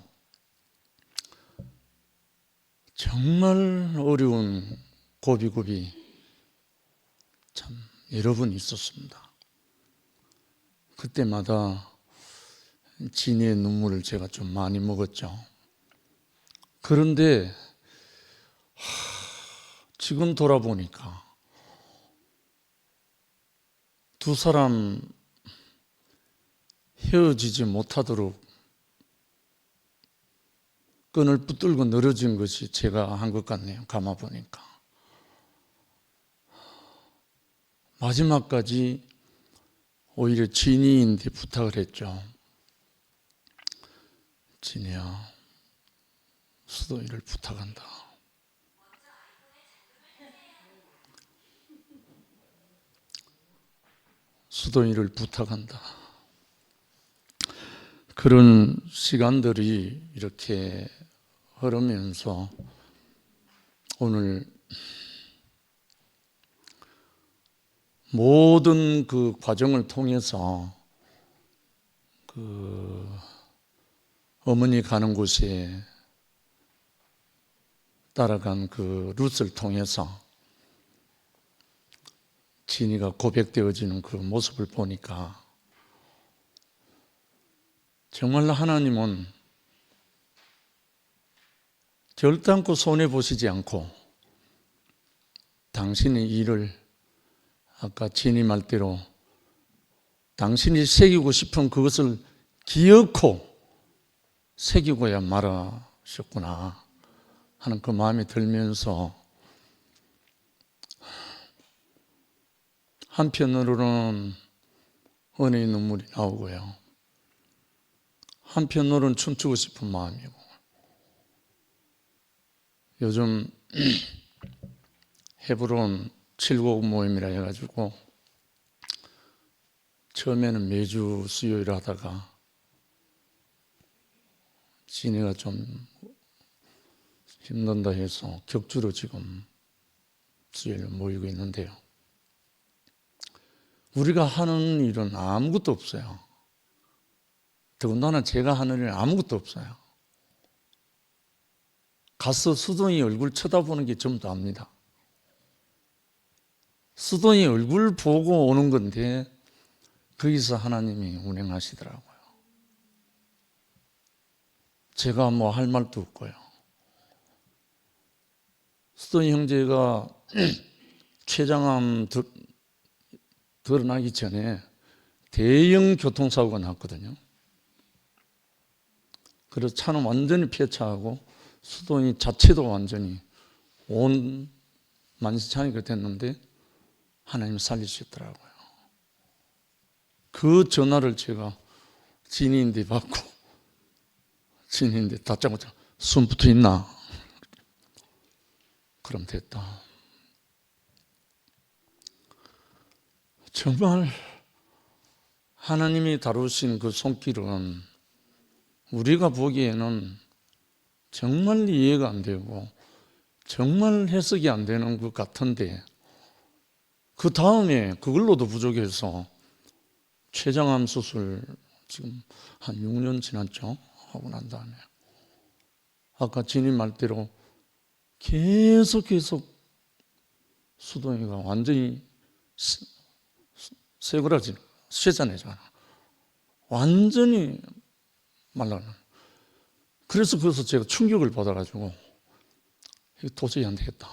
Speaker 6: 정말 어려운 고비고비 참 여러 번 있었습니다. 그때마다 진이의 눈물을 제가 좀 많이 먹었죠. 그런데 지금 돌아보니까 두 사람 헤어지지 못하도록 끈을 붙들고 늘어진 것이 제가 한 것 같네요. 감아 보니까. 마지막까지 오히려 진이인데 부탁을 했죠. 진이야, 수도이를 부탁한다. 수도이를 부탁한다. 그런 시간들이 이렇게 흐르면서 오늘 모든 그 과정을 통해서 그 어머니 가는 곳에 따라간 그 룻을 통해서 진이가 고백되어지는 그 모습을 보니까 정말로 하나님은 결단코 손해보시지 않고 당신의 일을 아까 진이 말대로 당신이 새기고 싶은 그것을 기어코 새기고야 말하셨구나 하는 그 마음이 들면서 한편으로는 은혜의 눈물이 나오고요. 한편으로는 춤추고 싶은 마음이고 요즘 헤브론 7곡 모임이라 해가지고 처음에는 매주 수요일 하다가 진이가 좀 힘든다 해서 격주로 지금 수요일 모이고 있는데요. 우리가 하는 일은 아무것도 없어요. 더군다나 제가 하는 일은 아무것도 없어요. 가서 수동이 얼굴 쳐다보는 게 전부 다입니다. 수동이 얼굴 보고 오는 건데 거기서 하나님이 운행하시더라고요. 제가 뭐 할 말도 없고요. 수돈 형제가 췌장암 드러나기 전에 대형 교통사고가 났거든요. 그래서 차는 완전히 폐차하고 수돈이 자체도 완전히 온 만시창이가 됐는데 하나님 살리셨더라고요. 그 전화를 제가 지인인데 받고 지인인데 다짜고짜 숨 붙어 있나? 그럼 됐다. 정말 하나님이 다루신 그 손길은 우리가 보기에는 정말 이해가 안 되고 정말 해석이 안 되는 것 같은데 그 다음에 그걸로도 부족해서 췌장암 수술 지금 한 6년 지났죠. 하고 난 다음에 아까 진님 말대로 계속 수동이가 완전히 쇠고라지 쇠자네잖아. 완전히 말라는. 그래서 거기서 제가 충격을 받아가지고 이거 도저히 안 되겠다.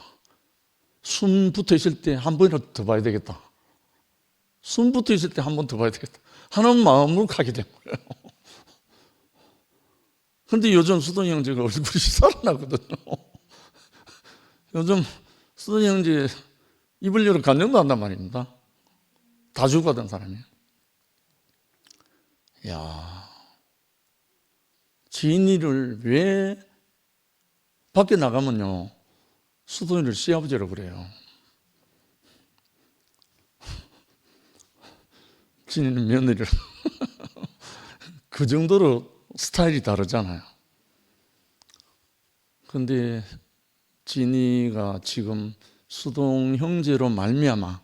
Speaker 6: 숨 붙어 있을 때 한 번이라도 더 봐야 되겠다. 숨 붙어 있을 때 한 번 더 봐야 되겠다 하는 마음을 가게 된 거예요. 근데 요즘 수동이 형제가 얼굴이 살아나거든요. 요즘 수동이 형제 입을 열어 간증도 한단 말입니다. 다 죽어가던 사람이에요. 야, 지인이를 왜 밖에 나가면요 수동이를 시아버지라고 그래요. 지인이는 며느리를 그 정도로 스타일이 다르잖아요. 그런데 진이가 지금 수동 형제로 말미암아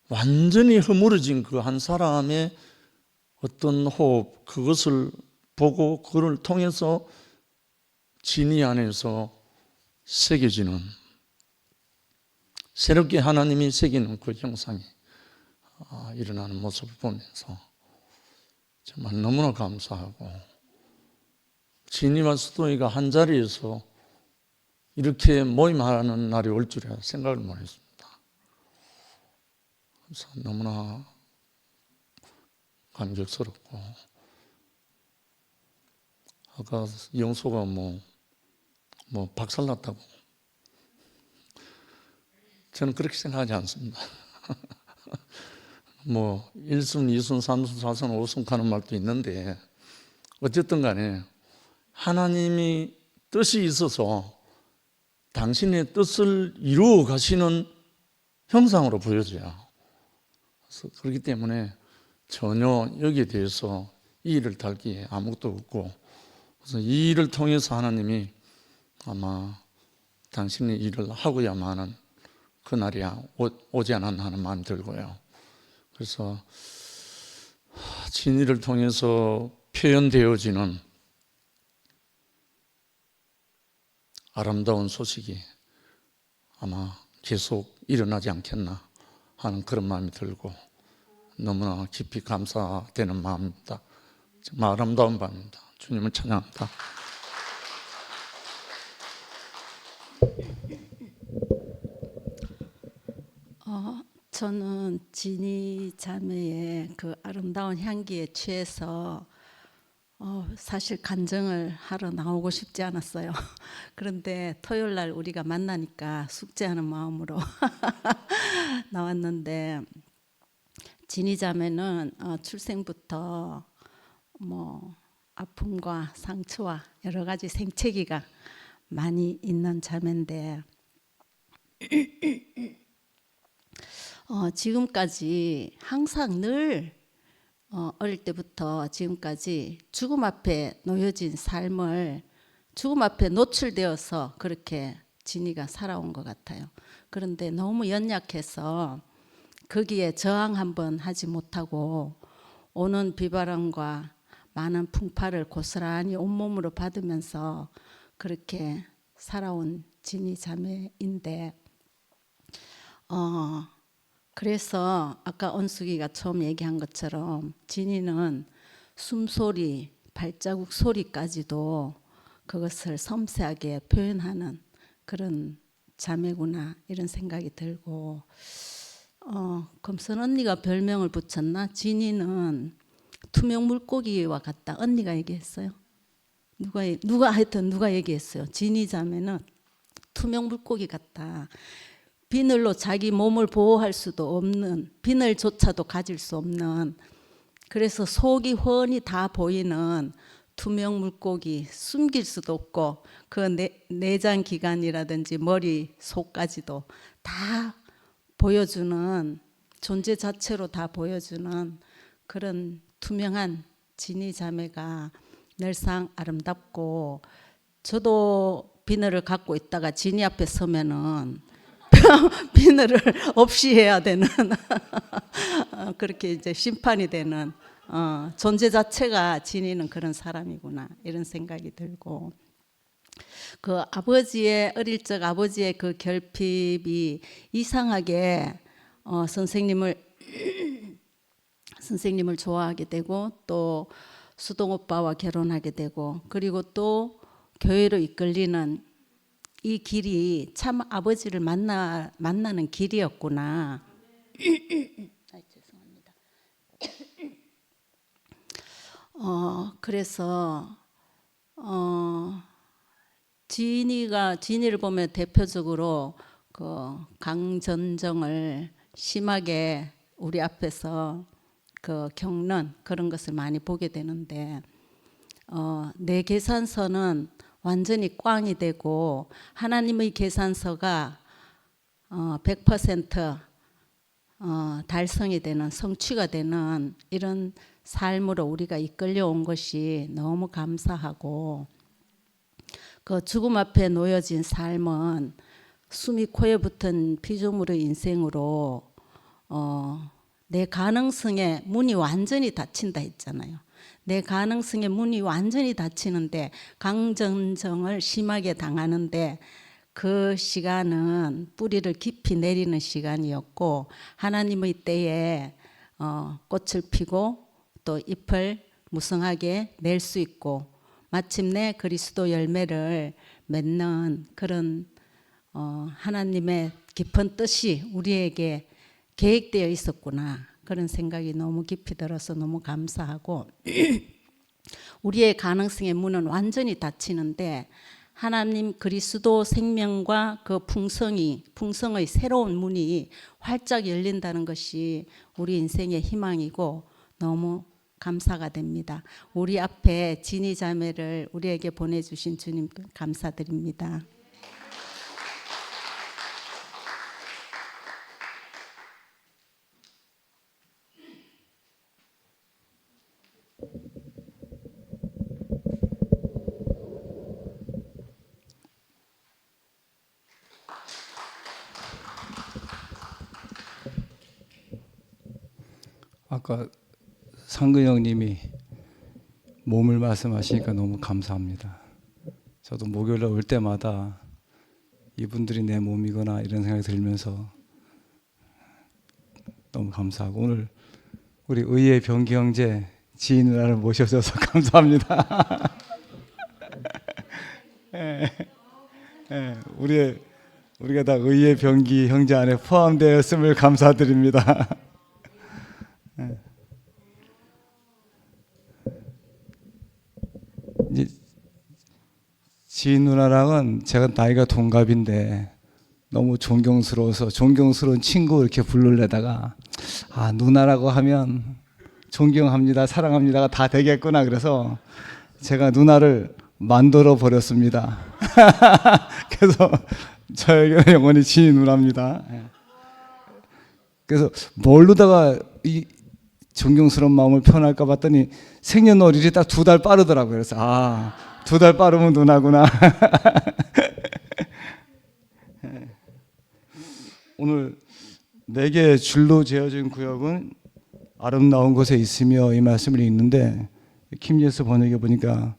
Speaker 6: 완전히 허물어진 그 한 사람의 어떤 호흡, 그것을 보고 그걸 통해서 진이 안에서 새겨지는, 새롭게 하나님이 새기는 그 형상이 일어나는 모습을 보면서 정말 너무나 감사하고, 진이와 수동이가 한 자리에서 이렇게 모임하는 날이 올 줄이야 생각을 못했습니다. 그래서 너무나 감격스럽고, 아까 영소가 뭐 박살났다고, 저는 그렇게 생각하지 않습니다. 뭐 1순, 2순, 3순, 4순, 5순 가는 말도 있는데 어쨌든 간에 하나님이 뜻이 있어서 당신의 뜻을 이루어 가시는 형상으로 보여져요. 그래서 그렇기 때문에 전혀 여기에 대해서 이의를 달기에 아무것도 없고, 그래서 이 일을 통해서 하나님이 아마 당신의 일을 하고야만은 그날이 오지 않았나 하는 마음이 들고요. 그래서 진리를 통해서 표현되어지는 아름다운 소식이 아마 계속 일어나지 않겠나 하는 그런 마음이 들고, 너무나 깊이 감사되는 마음입니다. 정말 아름다운 밤입니다. 주님을 찬양합니다.
Speaker 7: 저는 진이 자매의 그 아름다운 향기에 취해서 사실 간증을 하러 나오고 싶지 않았어요. 그런데 토요일 날 우리가 만나니까 숙제하는 마음으로 나왔는데, 진이 자매는 출생부터 뭐 아픔과 상처와 여러 가지 생채기가 많이 있는 자매인데, 지금까지 항상 늘 어릴 때부터 지금까지 죽음 앞에 놓여진 삶을, 죽음 앞에 노출되어서 그렇게 진이가 살아온 것 같아요. 그런데 너무 연약해서 거기에 저항 한번 하지 못하고 오는 비바람과 많은 풍파를 고스란히 온몸으로 받으면서 그렇게 살아온 진이 자매인데, 그래서 아까 언숙이가 처음 얘기한 것처럼 진이는 숨소리, 발자국 소리까지도 그것을 섬세하게 표현하는 그런 자매구나 이런 생각이 들고 검선 언니가 별명을 붙였나? 진이는 투명 물고기와 같다. 언니가 얘기했어요. 누가 얘기했어요. 진이 자매는 투명 물고기 같다. 비늘로 자기 몸을 보호할 수도 없는, 비늘조차도 가질 수 없는, 그래서 속이 훤히 다 보이는 투명 물고기, 숨길 수도 없고 그 내장 기관이라든지 머리 속까지도 다 보여주는, 존재 자체로 다 보여주는 그런 투명한 진이 자매가 늘상 아름답고, 저도 비늘을 갖고 있다가 진이 앞에 서면은 비늘을 없이 해야 되는 그렇게 이제 심판이 되는 존재 자체가 진이는 그런 사람이구나 이런 생각이 들고, 그 아버지의 어릴 적 아버지의 그 결핍이 이상하게 선생님을 좋아하게 되고 또 수동 오빠와 결혼하게 되고, 그리고 또 교회로 이끌리는 이 길이 참 아버지를 만나는 길이었구나. 죄송합니다. 그래서 진이를 보면 대표적으로 그 강전정을 심하게 우리 앞에서 그 겪는 그런 것을 많이 보게 되는데, 내 계산서는 완전히 꽝이 되고 하나님의 계산서가 100% 달성이 되는, 성취가 되는 이런 삶으로 우리가 이끌려온 것이 너무 감사하고, 그 죽음 앞에 놓여진 삶은 숨이 코에 붙은 피조물의 인생으로 내 가능성의 문이 완전히 닫힌다 했잖아요. 내 가능성의 문이 완전히 닫히는데 강전정을 심하게 당하는데, 그 시간은 뿌리를 깊이 내리는 시간이었고 하나님의 때에 꽃을 피고 또 잎을 무성하게 낼 수 있고 마침내 그리스도 열매를 맺는 그런 하나님의 깊은 뜻이 우리에게 계획되어 있었구나, 그런 생각이 너무 깊이 들어서 너무 감사하고 우리의 가능성의 문은 완전히 닫히는데 하나님 그리스도 생명과 그 풍성의 새로운 문이 활짝 열린다는 것이 우리 인생의 희망이고 너무 감사가 됩니다. 우리 앞에 진이 자매를 우리에게 보내주신 주님 감사드립니다.
Speaker 8: 아까 상근 형님이 몸을 말씀하시니까 너무 감사합니다. 저도 목요일에 올 때마다 이분들이 내 몸이거나 이런 생각이 들면서 너무 감사하고, 오늘 우리 의의 병기 형제 지인 누나를 모셔줘서 감사합니다. 우리가 다 의의 병기 형제 안에 포함되었음을 감사드립니다. 이제 지인 누나랑은 제가 나이가 동갑인데 너무 존경스러워서 존경스러운 친구 이렇게 부르려다가 누나라고 하면 존경합니다, 사랑합니다가 다 되겠구나, 그래서 제가 누나를 만들어 버렸습니다. 그래서 저에게는 영원히 지인 누나입니다. 그래서 뭘로다가 이 존경스러운 마음을 표현할까 봤더니 생년월일이 딱 2달 빠르더라고요. 그래서 2달 빠르면 누나구나. 오늘 내게 줄로 재어진 구역은 아름다운 곳에 있으며 이 말씀을 읽는데 킴제스 번역에 보니까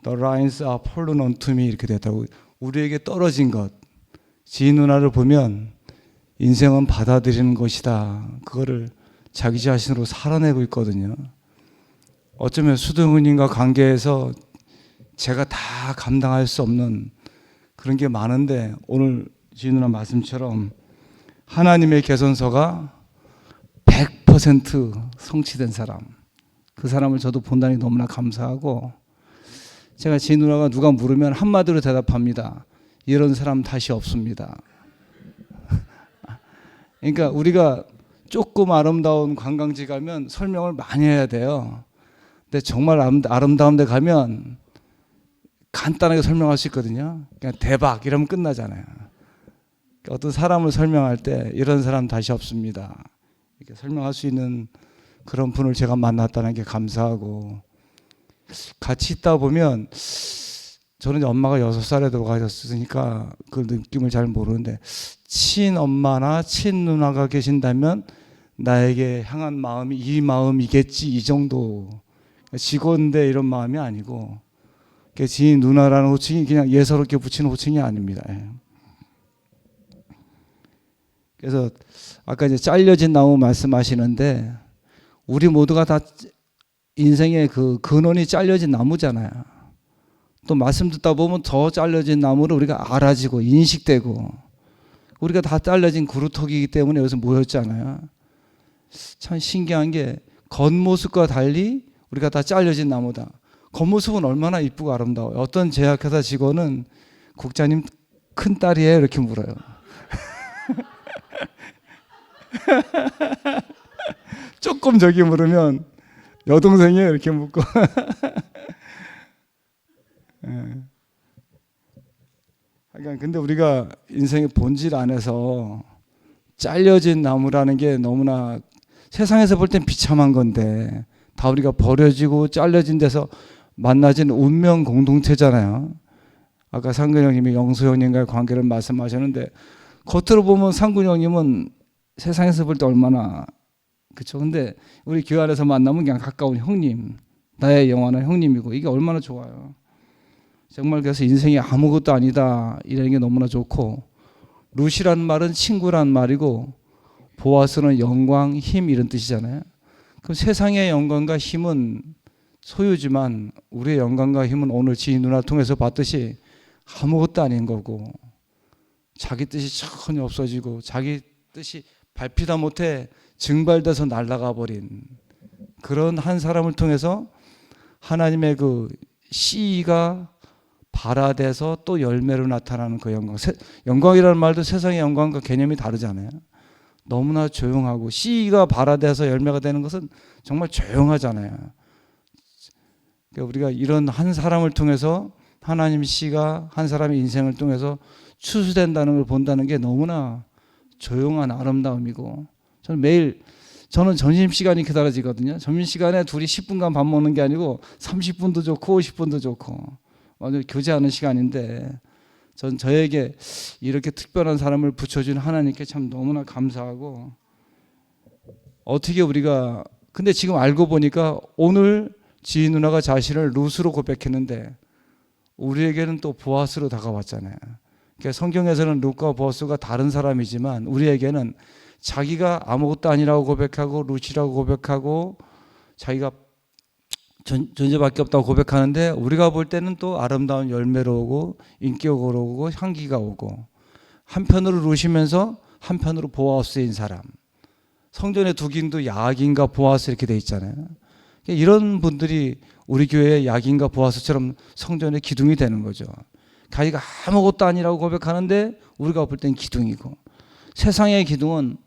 Speaker 8: The lines are fallen unto me 이렇게 됐다고. 우리에게 떨어진 것, 지인 누나를 보면 인생은 받아들이는 것이다. 그거를 자기 자신으로 살아내고 있거든요. 어쩌면 수동훈님과 관계에서 제가 다 감당할 수 없는 그런 게 많은데 오늘 지인 누나 말씀처럼 하나님의 개선서가 100% 성취된 사람, 그 사람을 저도 본다니 너무나 감사하고, 제가 지인 누나가 누가 물으면 한마디로 대답합니다. 이런 사람 다시 없습니다. 그러니까 우리가 조금 아름다운 관광지 가면 설명을 많이 해야 돼요. 근데 정말 아름다운 데 가면 간단하게 설명할 수 있거든요. 그냥 대박 이러면 끝나잖아요. 그러니까 어떤 사람을 설명할 때 이런 사람 다시 없습니다, 이렇게 설명할 수 있는 그런 분을 제가 만났다는 게 감사하고, 같이 있다 보면 저는 엄마가 6살에 돌아가셨으니까 그 느낌을 잘 모르는데, 친엄마나 친누나가 계신다면 나에게 향한 마음이 이 마음이겠지, 이 정도. 직원인데 이런 마음이 아니고, 지인 누나라는 호칭이 그냥 예사롭게 붙이는 호칭이 아닙니다. 그래서 아까 이제 잘려진 나무 말씀하시는데, 우리 모두가 다 인생의 그 근원이 잘려진 나무잖아요. 또 말씀 듣다 보면 더 잘려진 나무를 우리가 알아지고 인식되고, 우리가 다 잘려진 그루터기이기 때문에 여기서 모였잖아요. 참 신기한 게 겉모습과 달리 우리가 다 잘려진 나무다. 겉모습은 얼마나 이쁘고 아름다워요. 어떤 제약회사 직원은 국장님 큰딸이에요 이렇게 물어요. 조금 저기 물으면 여동생이에요 이렇게 묻고. 그러니까 근데 우리가 인생의 본질 안에서 잘려진 나무라는 게 너무나 세상에서 볼 땐 비참한 건데, 다 우리가 버려지고 잘려진 데서 만나진 운명 공동체잖아요. 아까 상근 형님이 영수 형님과의 관계를 말씀하셨는데, 겉으로 보면 상근 형님은 세상에서 볼 때 얼마나, 그렇죠. 근데 우리 교회 안에서 만나면 그냥 가까운 형님, 나의 영원한 형님이고, 이게 얼마나 좋아요. 정말 그래서 인생이 아무것도 아니다 이런 게 너무나 좋고, 루시라는 말은 친구란 말이고, 보아스는 영광, 힘 이런 뜻이잖아요. 그럼 세상의 영광과 힘은 소유지만 우리의 영광과 힘은 오늘 지인 누나 통해서 봤듯이 아무것도 아닌 거고, 자기 뜻이 전혀 없어지고 자기 뜻이 밟히다 못해 증발돼서 날아가 버린 그런 한 사람을 통해서 하나님의 그 씨가 발화돼서 또 열매로 나타나는 그 영광. 영광이라는 말도 세상의 영광과 개념이 다르잖아요. 너무나 조용하고, 씨가 발화돼서 열매가 되는 것은 정말 조용하잖아요. 그러니까 우리가 이런 한 사람을 통해서 하나님 씨가 한 사람의 인생을 통해서 추수된다는 걸 본다는 게 너무나 조용한 아름다움이고, 저는 점심시간이 기다려지거든요. 점심시간에 둘이 10분간 밥 먹는 게 아니고 30분도 좋고 50분도 좋고 완전 교제하는 시간인데, 전 저에게 이렇게 특별한 사람을 붙여준 하나님께 참 너무나 감사하고, 어떻게 우리가, 근데 지금 알고 보니까 오늘 지인 누나가 자신을 루스로 고백했는데 우리에게는 또 보아스로 다가왔잖아요. 그러니까 성경에서는 룻과 보아스가 다른 사람이지만 우리에게는 자기가 아무것도 아니라고 고백하고 루시라고 고백하고 자기가 존재밖에 없다고 고백하는데, 우리가 볼 때는 또 아름다운 열매로 오고 인기가 오고 향기가 오고, 한편으로 루시면서 한편으로 보아스인 사람. 성전의 두 기둥도 야긴과 보아스 이렇게 돼 있잖아요. 이런 분들이 우리 교회의 야긴과 보아스처럼 성전의 기둥이 되는 거죠. 자기가 아무것도 아니라고 고백하는데 우리가 볼 땐 기둥이고, 세상의 기둥은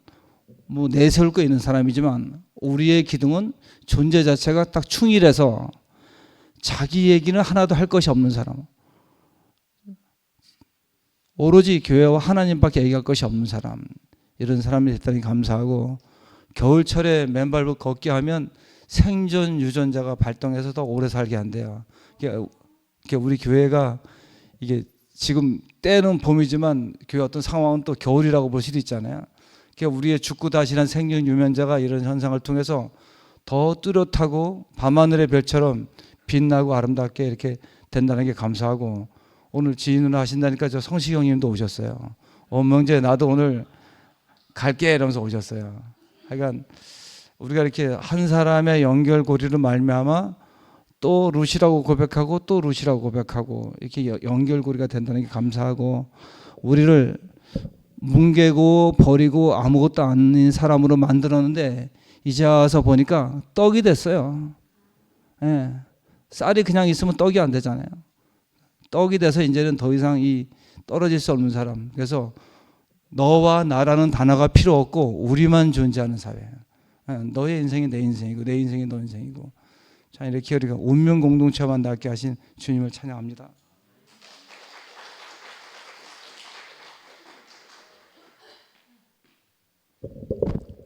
Speaker 8: 뭐 내세울 거 있는 사람이지만 우리의 기둥은 존재 자체가 딱 충일해서 자기 얘기는 하나도 할 것이 없는 사람, 오로지 교회와 하나님밖에 얘기할 것이 없는 사람, 이런 사람이 됐다니 감사하고, 겨울철에 맨발로 걷기 하면 생존 유전자가 발동해서 더 오래 살게 한대요. 우리 교회가 이게 지금 때는 봄이지만 교회 어떤 상황은 또 겨울이라고 볼 수도 있잖아요. 우리의 죽고 다시란 생존 유전자가 이런 현상을 통해서 더 뚜렷하고 밤하늘의 별처럼 빛나고 아름답게 이렇게 된다는 게 감사하고, 오늘 지인으로 하신다니까 저 성식 형님도 오셨어요. 명재 나도 오늘 갈게 이러면서 오셨어요. 하여간 우리가 이렇게 한 사람의 연결고리를 말미암아 또 루시라고 고백하고 또 루시라고 고백하고 이렇게 연결고리가 된다는 게 감사하고, 우리를 뭉개고 버리고 아무것도 아닌 사람으로 만들었는데 이제 와서 보니까 떡이 됐어요. 예. 쌀이 그냥 있으면 떡이 안 되잖아요. 떡이 돼서 이제는 더 이상 이 떨어질 수 없는 사람. 그래서 너와 나라는 단어가 필요 없고 우리만 존재하는 사회. 예. 너의 인생이 내 인생이고 내 인생이 너 인생이고. 자, 이렇게 우리가 운명 공동체만 낫게 하신 주님을 찬양합니다.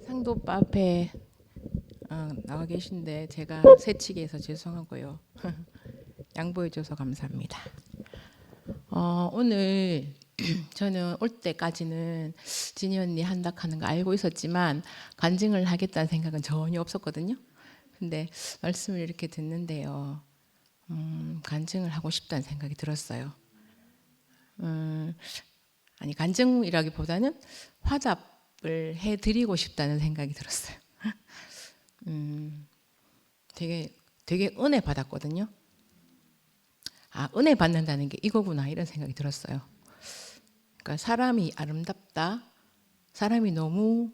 Speaker 9: 상도 오빠 앞에 나와 계신데 제가 새치기해서 죄송하고요. 양보해줘서 감사합니다. 오늘 저는 올 때까지는 진희 언니 한다하는 거 알고 있었지만 간증을 하겠다는 생각은 전혀 없었거든요. 근데 말씀을 이렇게 듣는데요, 간증을 하고 싶다는 생각이 들었어요. 아니, 간증이라기보다는 화답을 해드리고 싶다는 생각이 들었어요. 되게 은혜 받았거든요. 아, 은혜 받는다는 게 이거구나 이런 생각이 들었어요. 그러니까 사람이 아름답다, 사람이 너무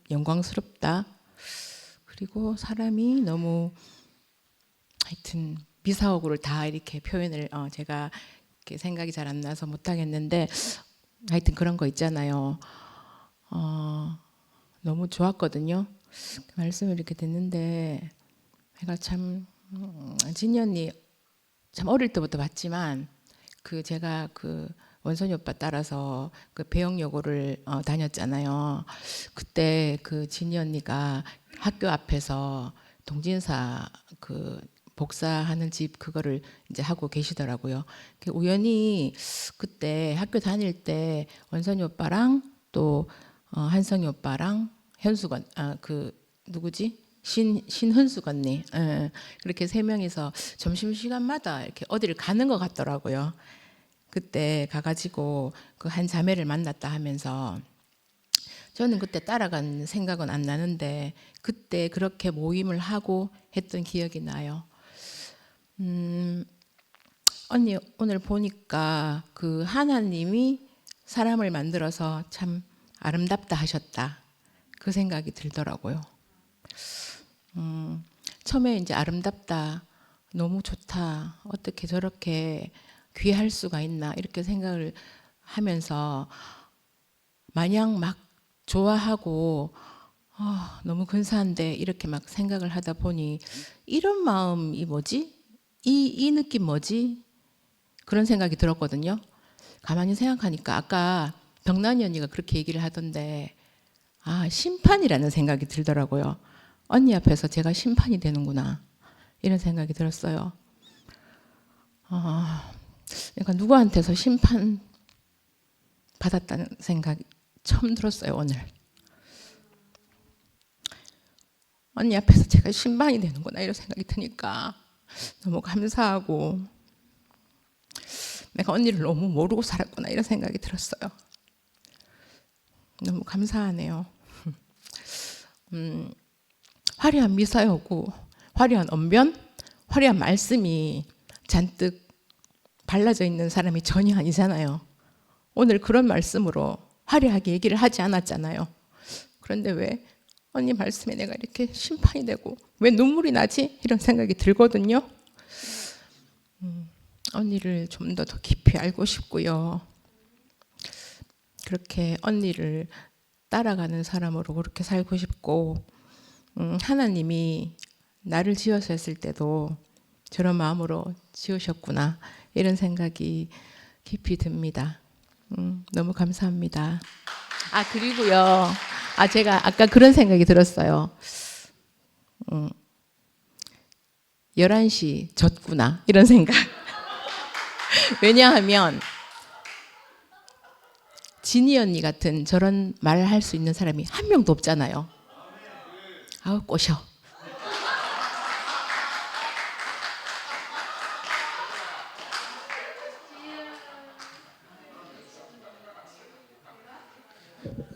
Speaker 9: 영광스럽다, 그리고 사람이 너무 하여튼 미사오구를 다 이렇게 표현을 제가 이렇게 생각이 잘 안 나서 못 하겠는데 하여튼 그런 거 있잖아요. 너무 좋았거든요. 말씀을 이렇게 듣는데 제가 참 진희 언니 참 어릴 때부터 봤지만 제가 원선이 오빠 따라서 배영여고를 다녔잖아요. 그때 진희 언니가 학교 앞에서 동진사 복사하는 집 그거를 이제 하고 계시더라고요. 우연히 그때 학교 다닐 때 원선이 오빠랑 또 한성이 오빠랑 현수건 누구지? 신훈숙 언니, 그렇게 세 명이서 점심시간마다 이렇게 어디를 가는 것 같더라고요. 그때 가가지고 한 자매를 만났다 하면서 저는 그때 따라간 생각은 안 나는데 그때 그렇게 모임을 하고 했던 기억이 나요. 언니 오늘 보니까 하나님이 사람을 만들어서 참 아름답다 하셨다, 그 생각이 들더라고요. 처음에 이제 아름답다, 너무 좋다, 어떻게 저렇게 귀할 수가 있나 이렇게 생각을 하면서 마냥 막 좋아하고 너무 근사한데 이렇게 막 생각을 하다 보니 이런 마음이 뭐지? 이 느낌 뭐지? 그런 생각이 들었거든요. 가만히 생각하니까 아까 병란이 언니가 그렇게 얘기를 하던데 심판이라는 생각이 들더라고요. 언니 앞에서 제가 심판이 되는구나 이런 생각이 들었어요. 그러니까 누구한테서 심판 받았다는 생각이 처음 들었어요. 오늘 언니 앞에서 제가 심판이 되는구나 이런 생각이 드니까 너무 감사하고 내가 언니를 너무 모르고 살았구나 이런 생각이 들었어요. 너무 감사하네요. 화려한 미사여구, 화려한 언변, 화려한 말씀이 잔뜩 발라져 있는 사람이 전혀 아니잖아요. 오늘 그런 말씀으로 화려하게 얘기를 하지 않았잖아요. 그런데 왜 언니 말씀에 내가 이렇게 심판이 되고 왜 눈물이 나지? 이런 생각이 들거든요. 언니를 좀 더 깊이 알고 싶고요. 그렇게 언니를 따라가는 사람으로 그렇게 살고 싶고, 하나님이 나를 지으셨을 때도 저런 마음으로 지으셨구나 이런 생각이 깊이 듭니다. 너무 감사합니다. 그리고요, 제가 아까 그런 생각이 들었어요. 11시 졌구나 이런 생각. 왜냐하면 진희 언니 같은 저런 말을 할 수 있는 사람이 한 명도 없잖아요. 꼬셔.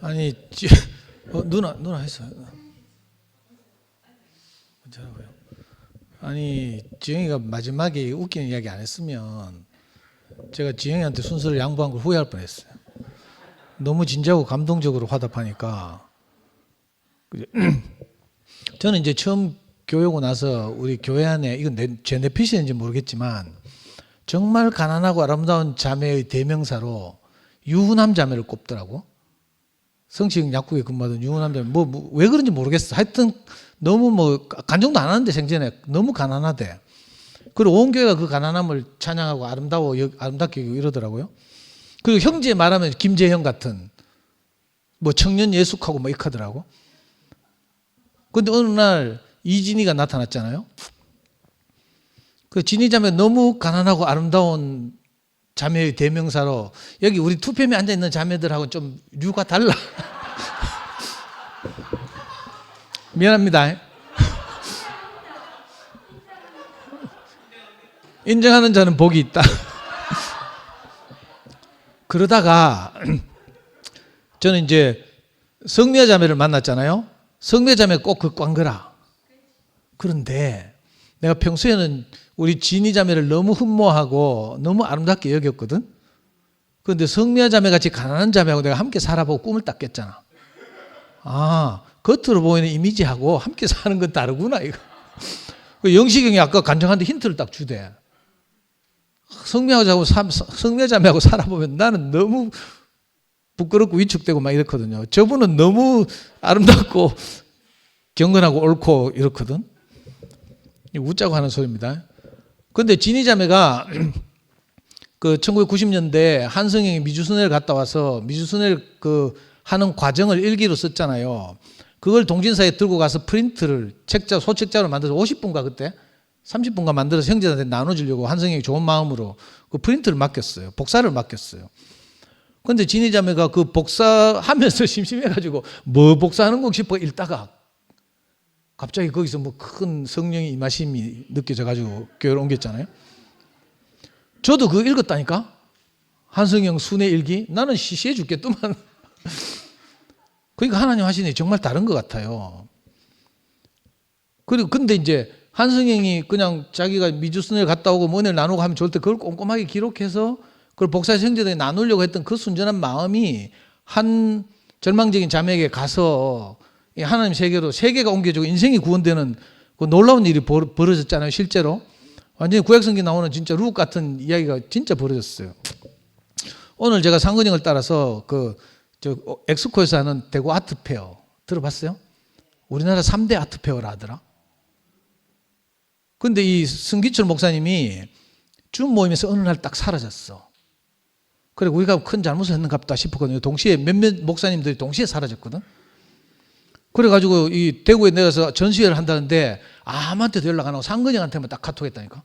Speaker 10: 아니 누나 했어요. 괜찮아요. 아니 지영이가 마지막에 웃기는 이야기 안 했으면 제가 지영이한테 순서를 양보한 걸 후회할 뻔했어요. 너무 진지하고 감동적으로 화답하니까. 저는 이제 처음 교회 오고 나서 우리 교회 안에 이건 제 내핏인지 모르겠지만 정말 가난하고 아름다운 자매의 대명사로 유부남 자매를 꼽더라고. 성취형 약국에 근무하던 유부남 자매 왜 그런지 모르겠어. 하여튼 너무 뭐 간증도 안 하는데 생전에 너무 가난하대. 그리고 온 교회가 그 가난함을 찬양하고 아름답게 여기고 이러더라고요. 그리고 형제 말하면 김재형 같은 뭐 청년 예숙하고 뭐 이카더라고. 근데 어느 날 이진이가 나타났잖아요. 그 진이 자매 너무 가난하고 아름다운 자매의 대명사로 여기 우리 투팸에 앉아 있는 자매들하고 좀 류가 달라. 미안합니다. 인정하는 자는 복이 있다. 그러다가 저는 이제 성미아 자매를 만났잖아요. 성미아 자매 꼭 그 꽝거라. 그런데 내가 평소에는 우리 진이 자매를 너무 흠모하고 너무 아름답게 여겼거든. 그런데 성미아 자매 같이 가난한 자매하고 내가 함께 살아보고 꿈을 딱 깼잖아. 아, 겉으로 보이는 이미지하고 함께 사는 건 다르구나 이거. 영식이 형이 아까 간증하는데 힌트를 딱 주대. 성미아 자매하고 살아보면 나는 너무 부끄럽고 위축되고 막 이렇거든요. 저분은 너무 아름답고 경건하고 옳고 이렇거든. 웃자고 하는 소리입니다. 근데 진이 자매가 그 1990년대 한성형이 미주순회를 갔다 와서 미주순회를 그 하는 과정을 일기로 썼잖아요. 그걸 동진사에 들고 가서 프린트를 소책자로 만들어서 50분가 그때 30분가 만들어서 형제들한테 나눠주려고 한성형이 좋은 마음으로 그 프린트를 맡겼어요. 복사를 맡겼어요. 근데 진이 자매가 그 복사하면서 심심해가지고 뭐 복사하는 거 싶어 읽다가 갑자기 거기서 뭐 큰 성령의 임하심이 느껴져가지고 교회를 옮겼잖아요. 저도 그거 읽었다니까. 한성형 순회 일기. 나는 시시해 죽겠더만. 그러니까 하나님 하시니 정말 다른 것 같아요. 그리고 근데 이제 한성형이 그냥 자기가 미주순회를 갔다 오고 은혜를 나누고 하면 좋을 때 그걸 꼼꼼하게 기록해서 그걸 복사해서 형제들에게 나누려고 했던 그 순전한 마음이 한 절망적인 자매에게 가서 하나님 세계로 세계가 옮겨지고 인생이 구원되는 그 놀라운 일이 벌어졌잖아요. 실제로 완전히 구약성경 나오는 진짜 룩 같은 이야기가 진짜 벌어졌어요. 오늘 제가 상근형을 따라서 저 엑스코에서 하는 대구 아트페어 들어봤어요? 우리나라 3대 아트페어라 하더라. 근데 이 승기철 목사님이 준 모임에서 어느 날 딱 사라졌어. 그래 우리가 큰 잘못을 했는가 보다 싶었거든요. 동시에 몇몇 목사님들이 동시에 사라졌거든. 그래가지고 이 대구에 내려서 전시회를 한다는데 아무한테도 연락 안 하고 상근형한테만 딱 카톡했다니까.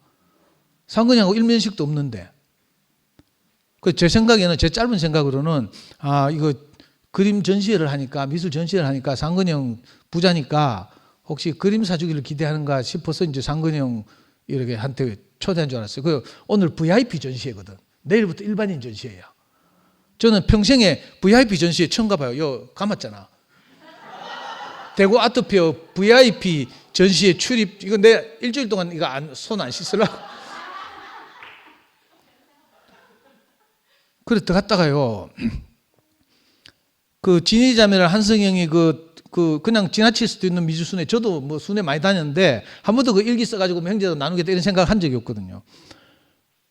Speaker 10: 상근형하고 일면식도 없는데. 제 생각에는 제 짧은 생각으로는 이거 그림 전시회를 하니까 미술 전시회를 하니까 상근형 부자니까 혹시 그림 사주기를 기대하는가 싶어서 이제 상근형 이렇게 한테 초대한 줄 알았어요. 오늘 VIP 전시회거든. 내일부터 일반인 전시회야. 저는 평생에 VIP 전시회 처음 가봐요. 요 감았잖아. 대구 아트페어 VIP 전시회 출입 이거 내 일주일 동안 이거 손 안 씻으려고. 그래 들어갔다가요. 그 진희 자매를 한성형이 그냥 지나칠 수도 있는 미주순회 저도 뭐 순회 많이 다녔는데 한 번도 그 일기 써가지고 뭐 형제도 나누겠다 이런 생각을 한 적이 없거든요.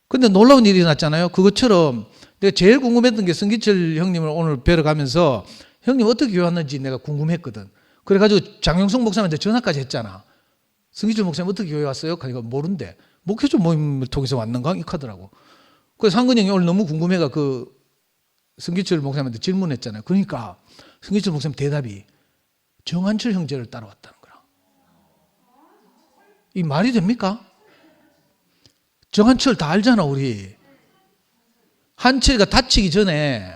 Speaker 10: 근데 놀라운 일이 났잖아요. 그것처럼 내가 제일 궁금했던 게 성기철 형님을 오늘 뵈러 가면서 형님 어떻게 교회 왔는지 내가 궁금했거든. 그래가지고 장영석 목사님한테 전화까지 했잖아. 성기철 목사님 어떻게 교회 왔어요? 그러니까 모른대. 목회자 모임을 통해서 왔는가? 이렇게 하더라고. 그래서 상근 형이 오늘 너무 궁금해가 성기철 목사님한테 질문했잖아요. 그러니까 성기철 목사님 대답이 정한철 형제를 따라왔다는 거라. 이 말이 됩니까? 정한철 다 알잖아 우리. 한철이가 다치기 전에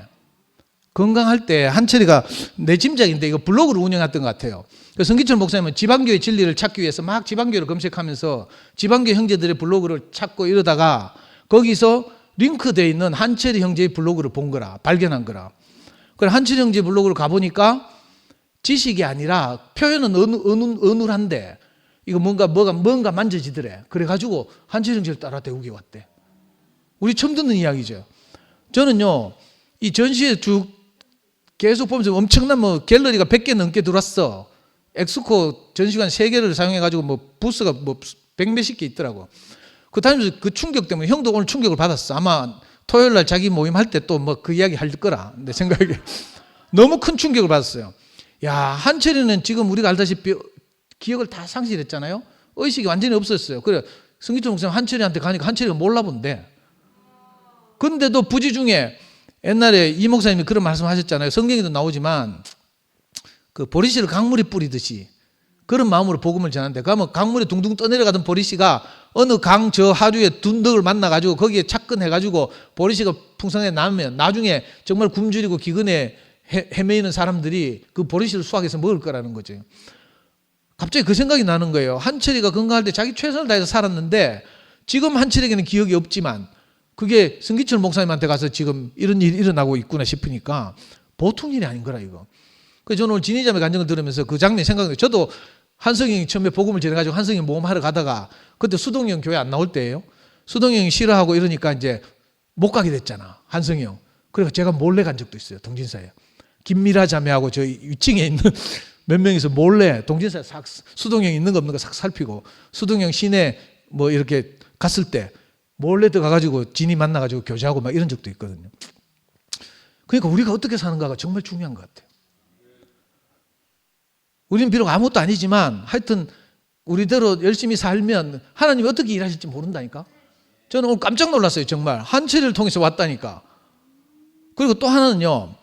Speaker 10: 건강할 때 한철이가 내 짐작인데 이거 블로그를 운영했던 것 같아요. 성기철 목사님은 지방교회 진리를 찾기 위해서 막 지방교회를 검색하면서 지방교회 형제들의 블로그를 찾고 이러다가 거기서 링크되어 있는 한철이 형제의 블로그를 본 거라. 발견한 거라. 그래 한철영 집 블로그를 가보니까 지식이 아니라 표현은 어눌한데 이거 뭔가 만져지더래. 그래가지고 한철영 씨를 따라 대구에 왔대. 우리 처음 듣는 이야기죠. 저는요 이 전시회 쭉 계속 보면서 엄청난 뭐 갤러리가 100개 넘게 들어왔어. 엑스코 전시관 3개를 사용해가지고 뭐 부스가 뭐 100몇십 개 있더라고. 그 다니면서 그 충격 때문에 형도 오늘 충격을 받았어. 아마 토요일 날 자기 모임 할 때 또 뭐 그 이야기 할 거라. 내 생각에 너무 큰 충격을 받았어요. 야, 한철이는 지금 우리가 알다시피 기억을 다 상실했잖아요. 의식이 완전히 없었어요. 그래 성기철 목사님 한철이한테 가니까 한철이가 몰라본대. 근데도 부지 중에 옛날에 이 목사님이 그런 말씀하셨잖아요. 성경에도 나오지만 그 보리씨를 강물에 뿌리듯이 그런 마음으로 복음을 전하는데 가면 강물에 둥둥 떠내려가던 보리씨가 어느 강 저 하류에 둔덕을 만나가지고 거기에 착근해가지고 보리씨가 풍성해 나면 나중에 정말 굶주리고 기근에 헤매이는 사람들이 그 보리씨를 수확해서 먹을 거라는 거죠. 갑자기 그 생각이 나는 거예요. 한철이가 건강할 때 자기 최선을 다해서 살았는데 지금 한철에게는 기억이 없지만 그게 성기철 목사님한테 가서 지금 이런 일이 일어나고 있구나 싶으니까 보통 일이 아닌 거라 이거. 그래서 저는 오늘 진희자매 간증을 들으면서 그 장면이 생각나요. 저도 한성이 형이 처음에 복음을 전해가지고 한성이 형 모험하러 가다가 그때 수동이 형 교회 안 나올 때예요. 수동이 형이 싫어하고 이러니까 이제 못 가게 됐잖아. 한성이 형. 그래서 제가 몰래 간 적도 있어요. 동진사에. 김미라 자매하고 저 위층에 있는 몇 명이서 몰래 동진사에 싹 수동이 형 있는 거 없는 거 싹 살피고 수동이 형 시내 뭐 이렇게 갔을 때 몰래 들어가가지고 진이 만나가지고 교제하고 막 이런 적도 있거든요. 그러니까 우리가 어떻게 사는가가 정말 중요한 것 같아요. 우리는 비록 아무것도 아니지만 하여튼 우리대로 열심히 살면 하나님이 어떻게 일하실지 모른다니까. 저는 오늘 깜짝 놀랐어요. 정말 한철이를 통해서 왔다니까. 그리고 또 하나는요.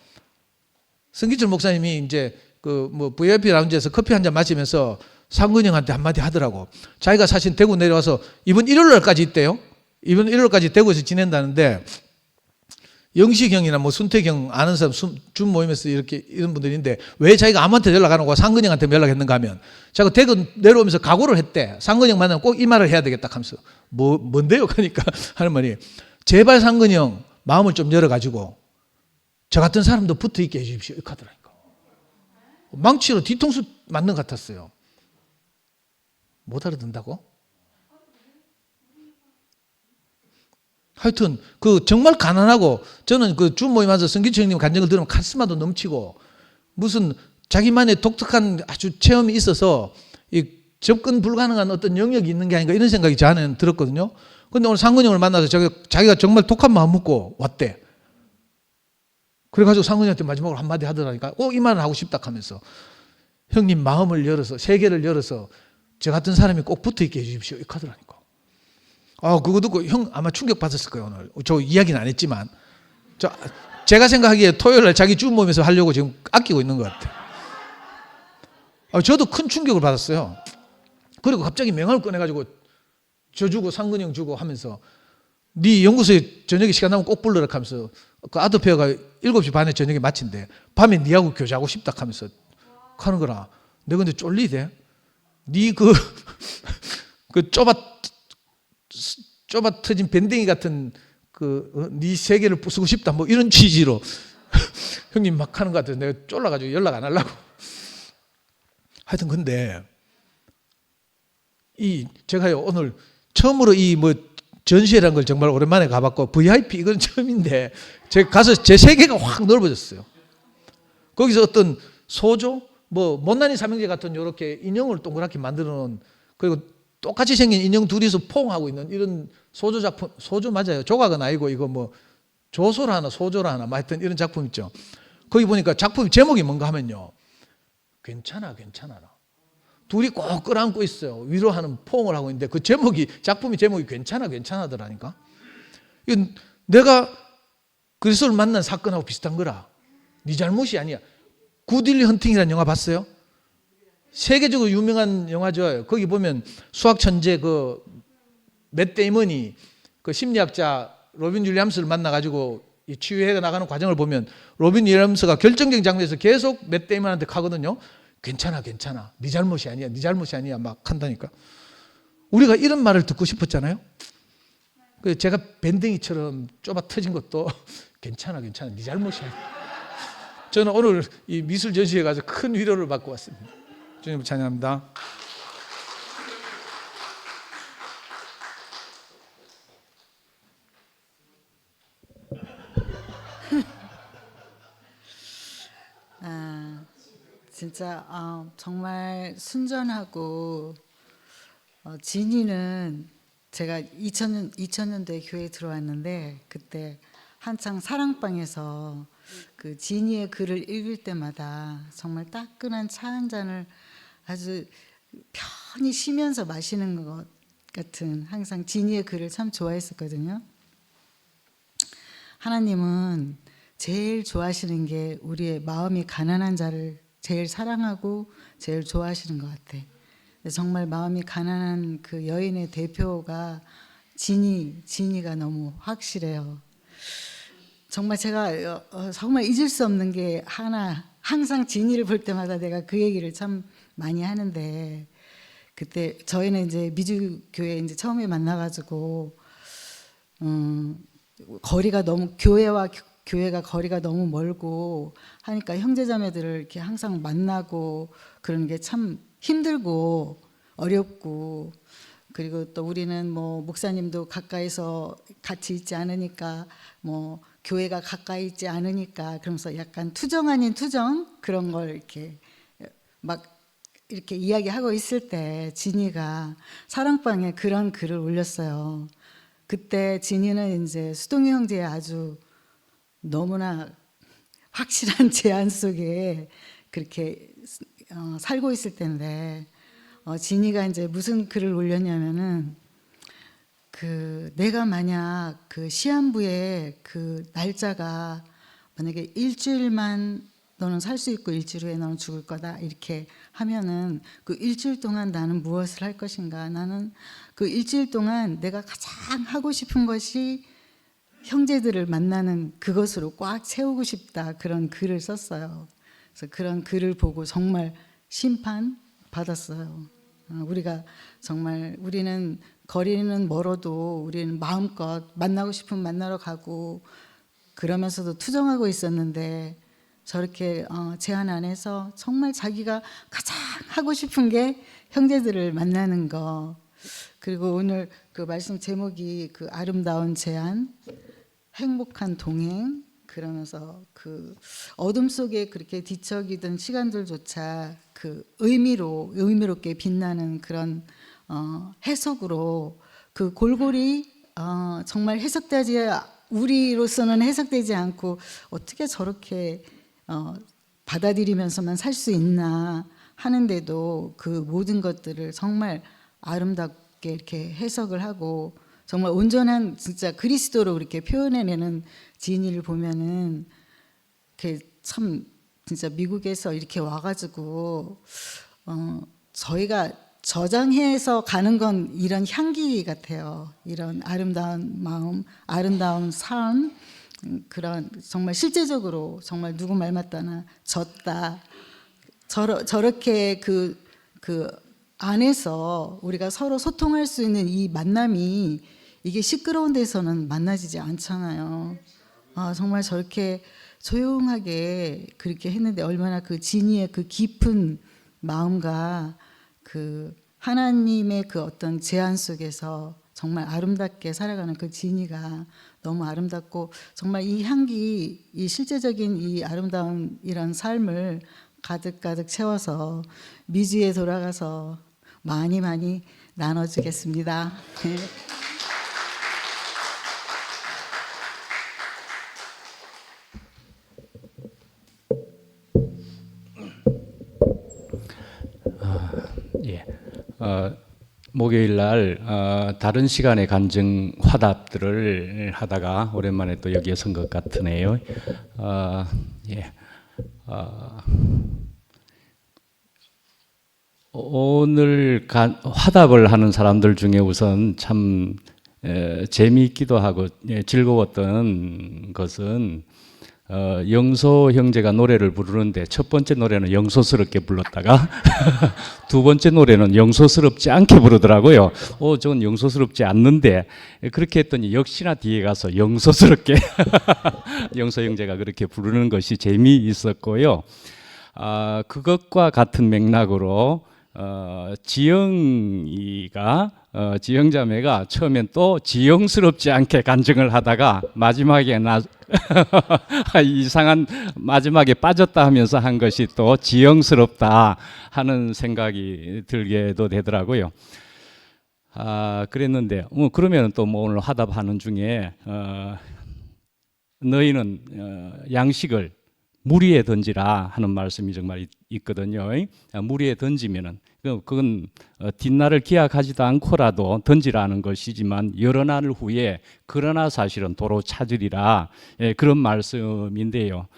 Speaker 10: 성기철 목사님이 이제 그 뭐 VIP 라운지에서 커피 한 잔 마시면서 상근 형한테 한마디 하더라고. 자기가 사실 대구 내려와서 이번 일요일날까지 있대요. 이번 일요일까지 대구에서 지낸다는데 영식 형이나 뭐 순택 형 아는 사람 준 모임에서 이렇게 이런 분들인데 왜 자기가 아무한테 연락 안 하고 상근 형한테 연락했는가 하면 자기가 대구 내려오면서 각오를 했대. 상근 형 만나면 꼭 이 말을 해야 되겠다 하면서 뭔데요? 그러니까 하는 말이 제발 상근 형 마음을 좀 열어가지고 저 같은 사람도 붙어 있게 해주십시오. 이렇게 하더라니까. 망치로 뒤통수 맞는 것 같았어요. 못 알아듣는다고? 하여튼 그 정말 가난하고 저는 그 준 모임 와서 성기철 형님 간증을 들으면 카리스마도 넘치고 무슨 자기만의 독특한 아주 체험이 있어서 이 접근 불가능한 어떤 영역이 있는 게 아닌가 이런 생각이 저 안에는 들었거든요. 그런데 오늘 상근 형을 만나서 자기가 정말 독한 마음 먹고 왔대. 그래가지고 상근 형한테 마지막으로 한마디 하더라니까 꼭 이 말을 하고 싶다 하면서 형님 마음을 열어서 세계를 열어서 저 같은 사람이 꼭 붙어있게 해주십시오. 이렇게 하더라니까. 아, 그거 듣고 형 아마 충격받았을 거예요. 오늘 저 이야기는 안 했지만 제가 생각하기에 토요일날 자기 주 모임에서 하려고 지금 아끼고 있는 것 같아요. 저도 큰 충격을 받았어요. 그리고 갑자기 명함을 꺼내가지고 저 주고 상근 형 주고 하면서 네 연구소에 저녁에 시간 나면 꼭 불러라 하면서 그 아드페어가 7시 반에 저녁에 마친대. 밤에 니하고 교제하고 싶다 하면서 하는 거라. 내가 근데 쫄리대. 네 그 좁아 터진 밴댕이 같은 네 세계를 부수고 싶다 뭐 이런 취지로 형님 막 하는 것 같아서 내가 쫄라가지고 연락 안 하려고. 하여튼 근데 제가요 오늘 처음으로 뭐 전시회라는 걸 정말 오랜만에 가봤고 VIP 이건 처음인데 제가 가서 제 세계가 확 넓어졌어요. 거기서 어떤 소조 뭐 못난이 삼형제 같은 이렇게 인형을 동그랗게 만들어 놓은 그리고 똑같이 생긴 인형 둘이서 포옹하고 있는 이런 소조 작품, 소조 맞아요. 조각은 아니고 이거 뭐 조소라 하나 소조라 하나 뭐 하여튼 이런 작품 있죠. 거기 보니까 작품 제목이 뭔가 하면요. 괜찮아라. 둘이 꼭 끌어안고 있어요. 위로하는 포옹을 하고 있는데 그 작품이 제목이 괜찮아더라니까. 이건 내가 그리스도를 만난 사건하고 비슷한 거라. 네 잘못이 아니야. 굿윌리 헌팅이라는 영화 봤어요? 세계적으로 유명한 영화죠. 거기 보면 수학 천재 맷 데이먼이 그 심리학자 로빈 윌리엄스를 만나가지고 이 치유해 나가는 과정을 보면 로빈 윌리엄스가 결정적인 장면에서 계속 맷 데이먼한테 가거든요. 괜찮아. 네 잘못이 아니야. 막 한다니까. 우리가 이런 말을 듣고 싶었잖아요. 제가 밴댕이처럼 좁아 터진 것도 괜찮아. 네 잘못이 아니야. 저는 오늘 이 미술 전시회 가서 큰 위로를 받고 왔습니다. 주님 찬양합니다.
Speaker 11: 진짜 정말 순전하고 진이는 제가 2000년도에 교회에 들어왔는데 그때 한창 사랑방에서 그 진이의 글을 읽을 때마다 정말 따끈한 차 한 잔을 아주 편히 쉬면서 마시는 것 같은, 항상 진이의 글을 참 좋아했었거든요. 하나님은 제일 좋아하시는 게 우리의 마음이 가난한 자를 제일 사랑하고 제일 좋아하시는 것 같아. 정말 마음이 가난한 그 여인의 대표가 진이가 너무 확실해요. 정말 제가 정말 잊을 수 없는 게 하나, 항상 진이를 볼 때마다 내가 그 얘기를 참 많이 하는데, 그때 저희는 이제 미주교회 이제 처음에 만나가지고 거리가 너무 교회가 거리가 너무 멀고 하니까 형제자매들을 이렇게 항상 만나고 그런 게 참 힘들고 어렵고, 그리고 또 우리는 뭐 목사님도 가까이서 같이 있지 않으니까, 뭐 교회가 가까이 있지 않으니까, 그러면서 약간 투정 아닌 투정 그런 걸 이렇게 막 이렇게 이야기하고 있을 때 진이가 사랑방에 그런 글을 올렸어요. 그때 진이는 이제 수동이 형제의 아주 너무나 확실한 제안 속에 그렇게 살고 있을 때인데, 진이가 이제 무슨 글을 올렸냐면은, 그 내가 만약 그 시한부에 그 날짜가 만약에 일주일만 너는 살 수 있고 일주일 후에 너는 죽을 거다 이렇게 하면은 그 일주일 동안 나는 무엇을 할 것인가? 나는 그 일주일 동안 내가 가장 하고 싶은 것이 형제들을 만나는 그것으로 꽉 채우고 싶다, 그런 글을 썼어요. 그래서 그런 글을 보고 정말 심판 받았어요. 우리가 정말, 우리는 거리는 멀어도 우리는 마음껏 만나고 싶으면 만나러 가고 그러면서도 투정하고 있었는데, 저렇게 제한 안에서 정말 자기가 가장 하고 싶은 게 형제들을 만나는 거. 그리고 오늘 그 말씀 제목이 그 아름다운 제안, 행복한 동행, 그러면서 그 어둠 속에 그렇게 뒤척이던 시간들조차 그 의미롭게 빛나는 그런 해석으로 그 골고리 정말 우리로서는 해석되지 않고 어떻게 저렇게 받아들이면서만 살 수 있나 하는데도 그 모든 것들을 정말 아름답게 이렇게 해석을 하고 정말 온전한 진짜 그리스도로 이렇게 표현해내는 지인이를 보면은 참 진짜 미국에서 이렇게 와가지고 저희가 저장해서 가는 건 이런 향기 같아요. 이런 아름다운 마음, 아름다운 삶, 그런 정말 실제적으로 정말 누구 말 맞다나 졌다. 저렇게 그 안에서 우리가 서로 소통할 수 있는 이 만남이, 이게 시끄러운 데서는 만나지지 않잖아요. 정말 저렇게 조용하게 그렇게 했는데 얼마나 그 진이의 그 깊은 마음과 그 하나님의 그 어떤 제안 속에서 정말 아름답게 살아가는 그 진이가 너무 아름답고, 정말 이 향기, 이 실제적인 이 아름다운 이런 삶을 가득가득 채워서 미주에 돌아가서 많이 나눠주겠습니다.
Speaker 12: 목요일 날 다른 시간에 간증 화답들을 하다가 오랜만에 또 여기에 선 것 같으네요. 오늘 화답을 하는 사람들 중에 우선 참 재미있기도 하고 즐거웠던 것은 영소 형제가 노래를 부르는데 첫 번째 노래는 영소스럽게 불렀다가 두 번째 노래는 영소스럽지 않게 부르더라고요. 저건 영소스럽지 않는데 그렇게 했더니 역시나 뒤에 가서 영소스럽게 영소 형제가 그렇게 부르는 것이 재미있었고요. 그것과 같은 맥락으로 지영자매가 처음엔 또 지영스럽지 않게 간증을 하다가 마지막에 이상한 마지막에 빠졌다 하면서 한 것이 또 지영스럽다 하는 생각이 들게도 되더라고요. 그랬는데 그러면 또 뭐 오늘 화답하는 중에 너희는 양식을 물 위에 던지라 하는 말씀이 정말 있거든요. 물 위에 던지면은 그건 뒷날을 기약하지도 않고라도 던지라는 것이지만 여러 날 후에 그러나 사실은 도로 찾으리라 그런 말씀인데요.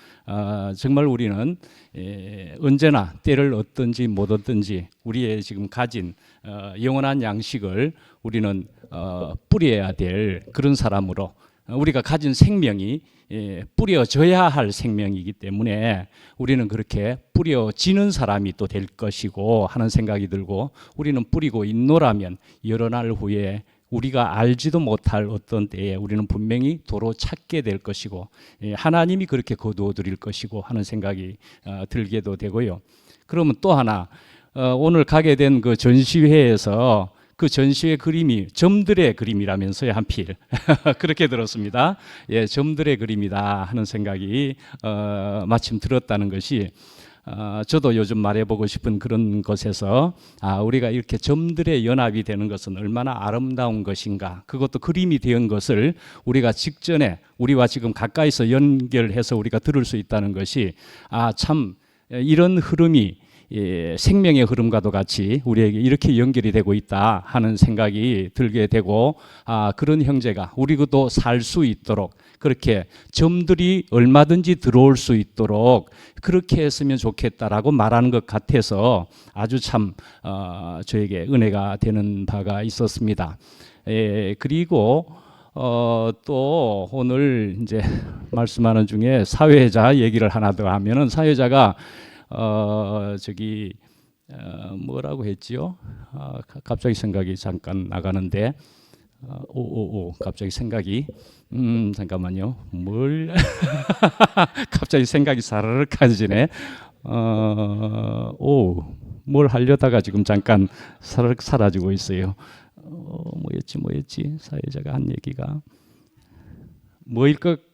Speaker 12: 정말 우리는 언제나 때를 얻든지 못 얻든지 우리의 지금 가진 영원한 양식을 우리는 뿌려야 될 그런 사람으로 우리가 가진 생명이 뿌려져야 할 생명이기 때문에 우리는 그렇게 뿌려지는 사람이 또 될 것이고 하는 생각이 들고 우리는 뿌리고 있노라면 여러 날 후에 우리가 알지도 못할 어떤 때에 우리는 분명히 도로 찾게 될 것이고 하나님이 그렇게 거두어 드릴 것이고 하는 생각이 들게도 되고요. 그러면 또 하나 오늘 가게 된 그 전시회에서 그 전시회 그림이 점들의 그림이라면서요, 한필. 그렇게 들었습니다. 점들의 그림이다 하는 생각이 마침 들었다는 것이 저도 요즘 말해보고 싶은 그런 것에서 우리가 이렇게 점들의 연합이 되는 것은 얼마나 아름다운 것인가. 그것도 그림이 된 것을 우리가 직전에 우리와 지금 가까이서 연결해서 우리가 들을 수 있다는 것이 참 이런 흐름이 생명의 흐름과도 같이 우리에게 이렇게 연결이 되고 있다 하는 생각이 들게 되고 그런 형제가 우리도 살 수 있도록 그렇게 점들이 얼마든지 들어올 수 있도록 그렇게 했으면 좋겠다라고 말하는 것 같아서 아주 참 저에게 은혜가 되는 바가 있었습니다. 그리고 또 오늘 이제 말씀하는 중에 사회자 얘기를 하나 더 하면은 사회자가 뭐라고 했지요? 갑자기 생각이 잠깐 나가는데 갑자기 생각이 잠깐만요. 갑자기 생각이 사르륵 가지네. 뭘 하려다가 지금 잠깐 사르륵 사라지고 있어요. 뭐였지? 사회자가 한 얘기가 뭐일 것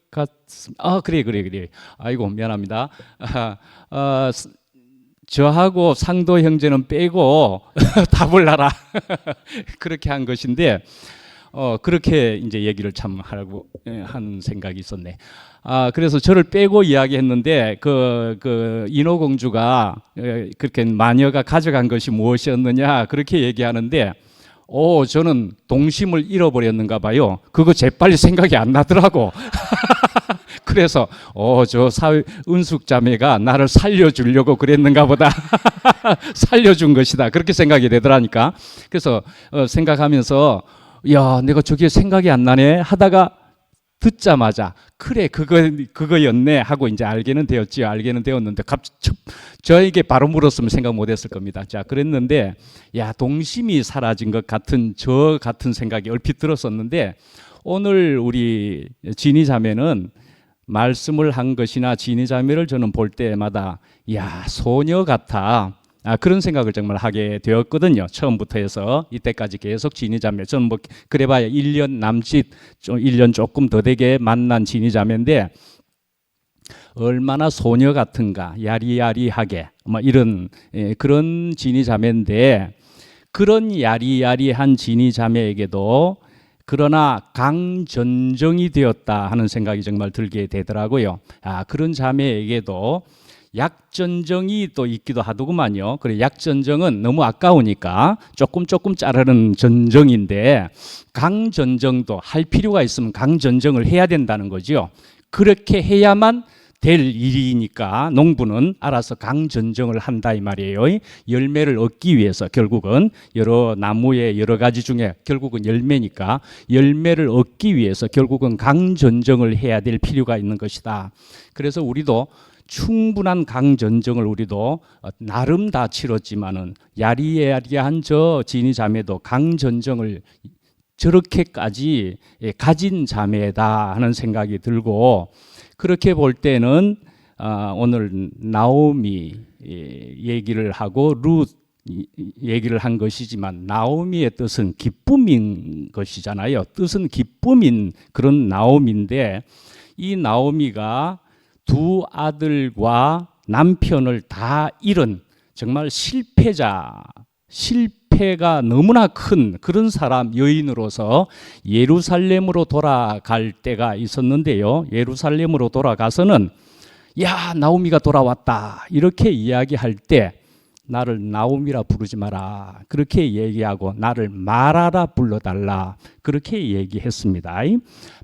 Speaker 12: 그래. 아이고, 미안합니다. 저하고 상도 형제는 빼고 답을 하라. 그렇게 한 것인데, 그렇게 이제 얘기를 참 하라고 한 생각이 있었네. 그래서 저를 빼고 이야기했는데, 인어공주가 그렇게 마녀가 가져간 것이 무엇이었느냐, 그렇게 얘기하는데, 저는 동심을 잃어버렸는가 봐요. 그거 재빨리 생각이 안 나더라고. 그래서 저 은숙 자매가 나를 살려주려고 그랬는가 보다. 살려준 것이다. 그렇게 생각이 되더라니까. 그래서 생각하면서 야, 내가 저게 생각이 안 나네 하다가 듣자마자 그래 그거였네 하고 이제 알게는 되었는데 저에게 바로 물었으면 생각 못했을 겁니다. 자, 그랬는데 동심이 사라진 것 같은 저 같은 생각이 얼핏 들었었는데 오늘 우리 진희 자매는 말씀을 한 것이나 진희 자매를 저는 볼 때마다 소녀 같아. 그런 생각을 정말 하게 되었거든요. 처음부터 해서 이때까지 계속 진희 자매. 저는 그래봐야 1년 남짓, 1년 조금 더 되게 만난 진희 자매인데 얼마나 소녀 같은가, 야리야리하게 이런 그런 진희 자매인데 그런 야리야리한 진희 자매에게도 그러나 강전정이 되었다 하는 생각이 정말 들게 되더라고요. 그런 자매에게도 약전정이 또 있기도 하더구만요. 그래, 약전정은 너무 아까우니까 조금 자르는 전정인데 강전정도 할 필요가 있으면 강전정을 해야 된다는 거죠. 그렇게 해야만 될 일이니까 농부는 알아서 강전정을 한다 이 말이에요. 열매를 얻기 위해서 결국은 여러 나무의 여러 가지 중에 결국은 열매니까 열매를 얻기 위해서 결국은 강전정을 해야 될 필요가 있는 것이다. 그래서 우리도 충분한 강전정을 우리도 나름 다 치렀지만은 야리야리한 저 진이 자매도 강전정을 저렇게까지 가진 자매다 하는 생각이 들고, 그렇게 볼 때는 오늘 나오미 얘기를 하고 룻 얘기를 한 것이지만 나오미의 뜻은 기쁨인 것이잖아요. 뜻은 기쁨인 그런 나오미인데, 이 나오미가 두 아들과 남편을 다 잃은 정말 실패가 너무나 큰 그런 사람 여인으로서 예루살렘으로 돌아갈 때가 있었는데요. 예루살렘으로 돌아가서는 야, 나오미가 돌아왔다 이렇게 이야기할 때 나를 나오미라 부르지 마라 그렇게 얘기하고 나를 마라라 불러달라 그렇게 얘기했습니다.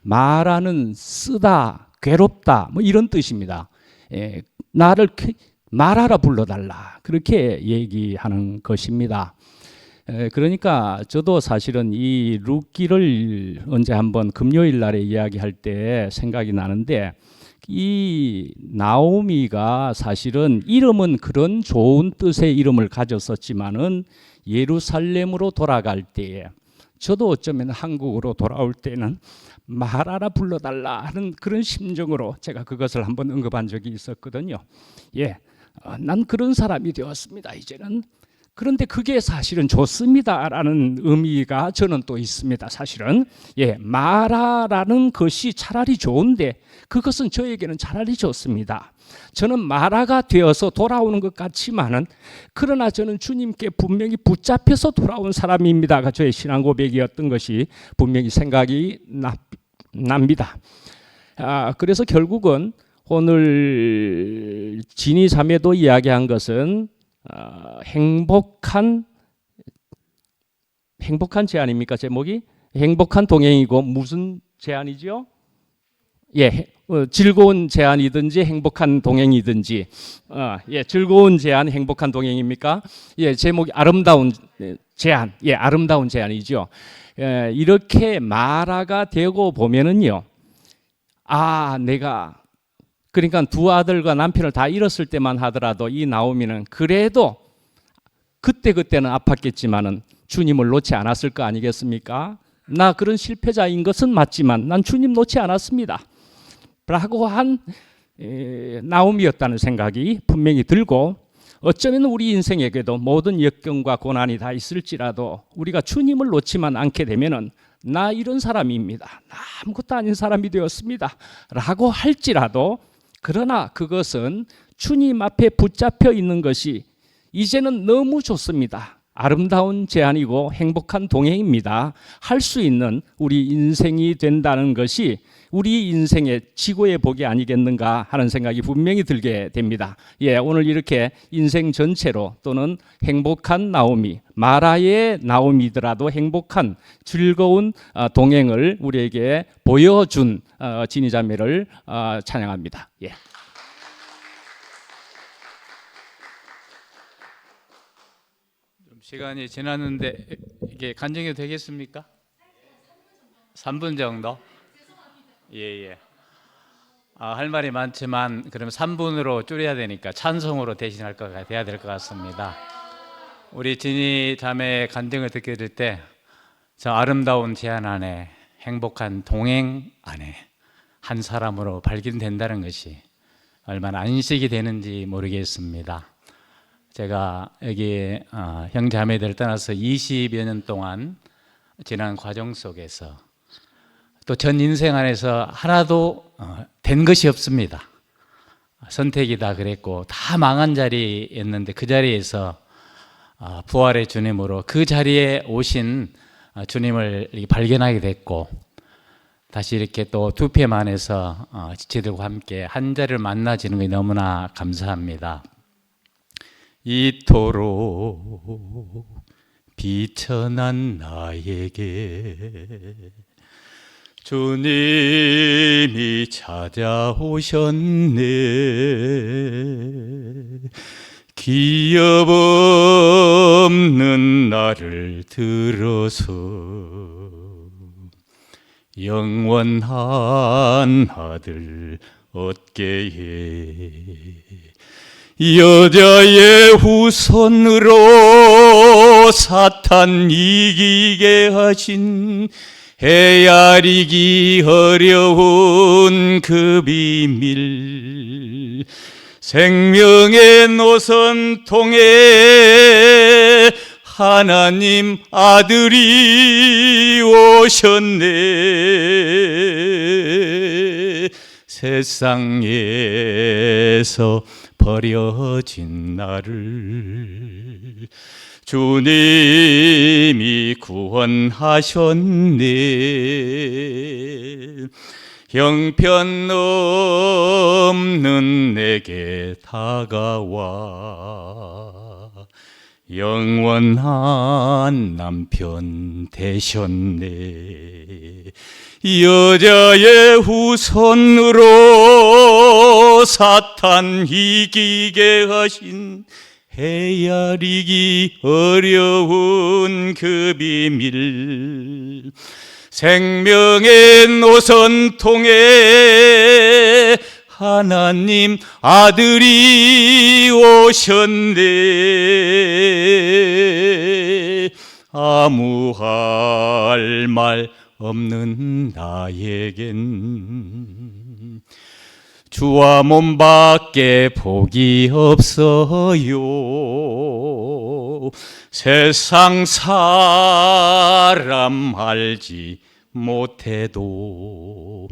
Speaker 12: 마라는 쓰다, 괴롭다 뭐 이런 뜻입니다. 나를 마라라 불러달라 그렇게 얘기하는 것입니다. 그러니까 저도 사실은 이 룻기를 언제 한번 금요일 날에 이야기할 때 생각이 나는데, 이 나오미가 사실은 이름은 그런 좋은 뜻의 이름을 가졌었지만은 예루살렘으로 돌아갈 때에 저도 어쩌면 한국으로 돌아올 때는 마라라 불러달라 하는 그런 심정으로 제가 그것을 한번 언급한 적이 있었거든요. 난 그런 사람이 되었습니다. 이제는. 그런데 그게 사실은 좋습니다라는 의미가 저는 또 있습니다. 사실은 마라라는 것이 차라리 좋은데 그것은 저에게는 차라리 좋습니다. 저는 마라가 되어서 돌아오는 것 같지만은 그러나 저는 주님께 분명히 붙잡혀서 돌아온 사람입니다가 저의 신앙 고백이었던 것이 분명히 생각이 납니다. 그래서 결국은 오늘 진이 자매도 이야기한 것은 행복한 제안입니까? 제목이 행복한 동행이고 무슨 제안이죠? 즐거운 제안이든지 행복한 동행이든지 즐거운 제안, 행복한 동행입니까? 제목이 아름다운 제안, 아름다운 제안이죠. 이렇게 마라가 되고 보면은요, 내가 그러니까 두 아들과 남편을 다 잃었을 때만 하더라도 이 나오미는 그래도 그때는 아팠겠지만은 주님을 놓지 않았을 거 아니겠습니까? 나 그런 실패자인 것은 맞지만 난 주님 놓지 않았습니다 라고 한 나오미였다는 생각이 분명히 들고, 어쩌면 우리 인생에게도 모든 역경과 고난이 다 있을지라도 우리가 주님을 놓지만 않게 되면은 나 이런 사람입니다, 나 아무것도 아닌 사람이 되었습니다 라고 할지라도, 그러나 그것은 주님 앞에 붙잡혀 있는 것이 이제는 너무 좋습니다. 아름다운 제안이고 행복한 동행입니다. 할 수 있는 우리 인생이 된다는 것이 우리 인생의 지고의 복이 아니겠는가 하는 생각이 분명히 들게 됩니다. 오늘 이렇게 인생 전체로 또는 행복한 나오미, 마라의 나오미더라도 행복한 즐거운 동행을 우리에게 보여준 진이 자매를 찬양합니다.
Speaker 13: 시간이 지났는데 이게 간증이 되겠습니까? 3분 정도? 할 말이 많지만 그러면 3분으로 줄여야 되니까 찬송으로 대신할 거가 돼야 될 것 같습니다. 우리 진이 자매의 간증을 듣게 될 때 저 아름다운 제안 안에, 행복한 동행 안에 한 사람으로 발견된다는 것이 얼마나 안식이 되는지 모르겠습니다. 제가 여기 형제자매들 떠나서 20여 년 동안 지난 과정 속에서 또 전 인생 안에서 하나도 된 것이 없습니다. 선택이 다 그랬고 다 망한 자리였는데 그 자리에서 부활의 주님으로 그 자리에 오신 주님을 발견하게 됐고, 다시 이렇게 또 두 편 안에서 지체들과 함께 한 자리를 만나지는 것이 너무나 감사합니다. 이토록 비천한 나에게 주님이 찾아오셨네. 기업 없는 나를 들어서 영원한 아들 얻게 해. 여자의 후손으로 사탄 이기게 하신 헤아리기 어려운 그 비밀, 생명의 노선 통해 하나님 아들이 오셨네. 세상에서 버려진 나를 주님이 구원하셨네. 형편없는 내게 다가와 영원한 남편 되셨네. 여자의 후손으로 사탄 이기게 하신 헤아리기 어려운 그 비밀, 생명의 노선 통해 하나님 아들이 오셨네. 아무 할 말 없는 나에겐 주와 몸밖에 복이 없어요. 세상 사람 알지 못해도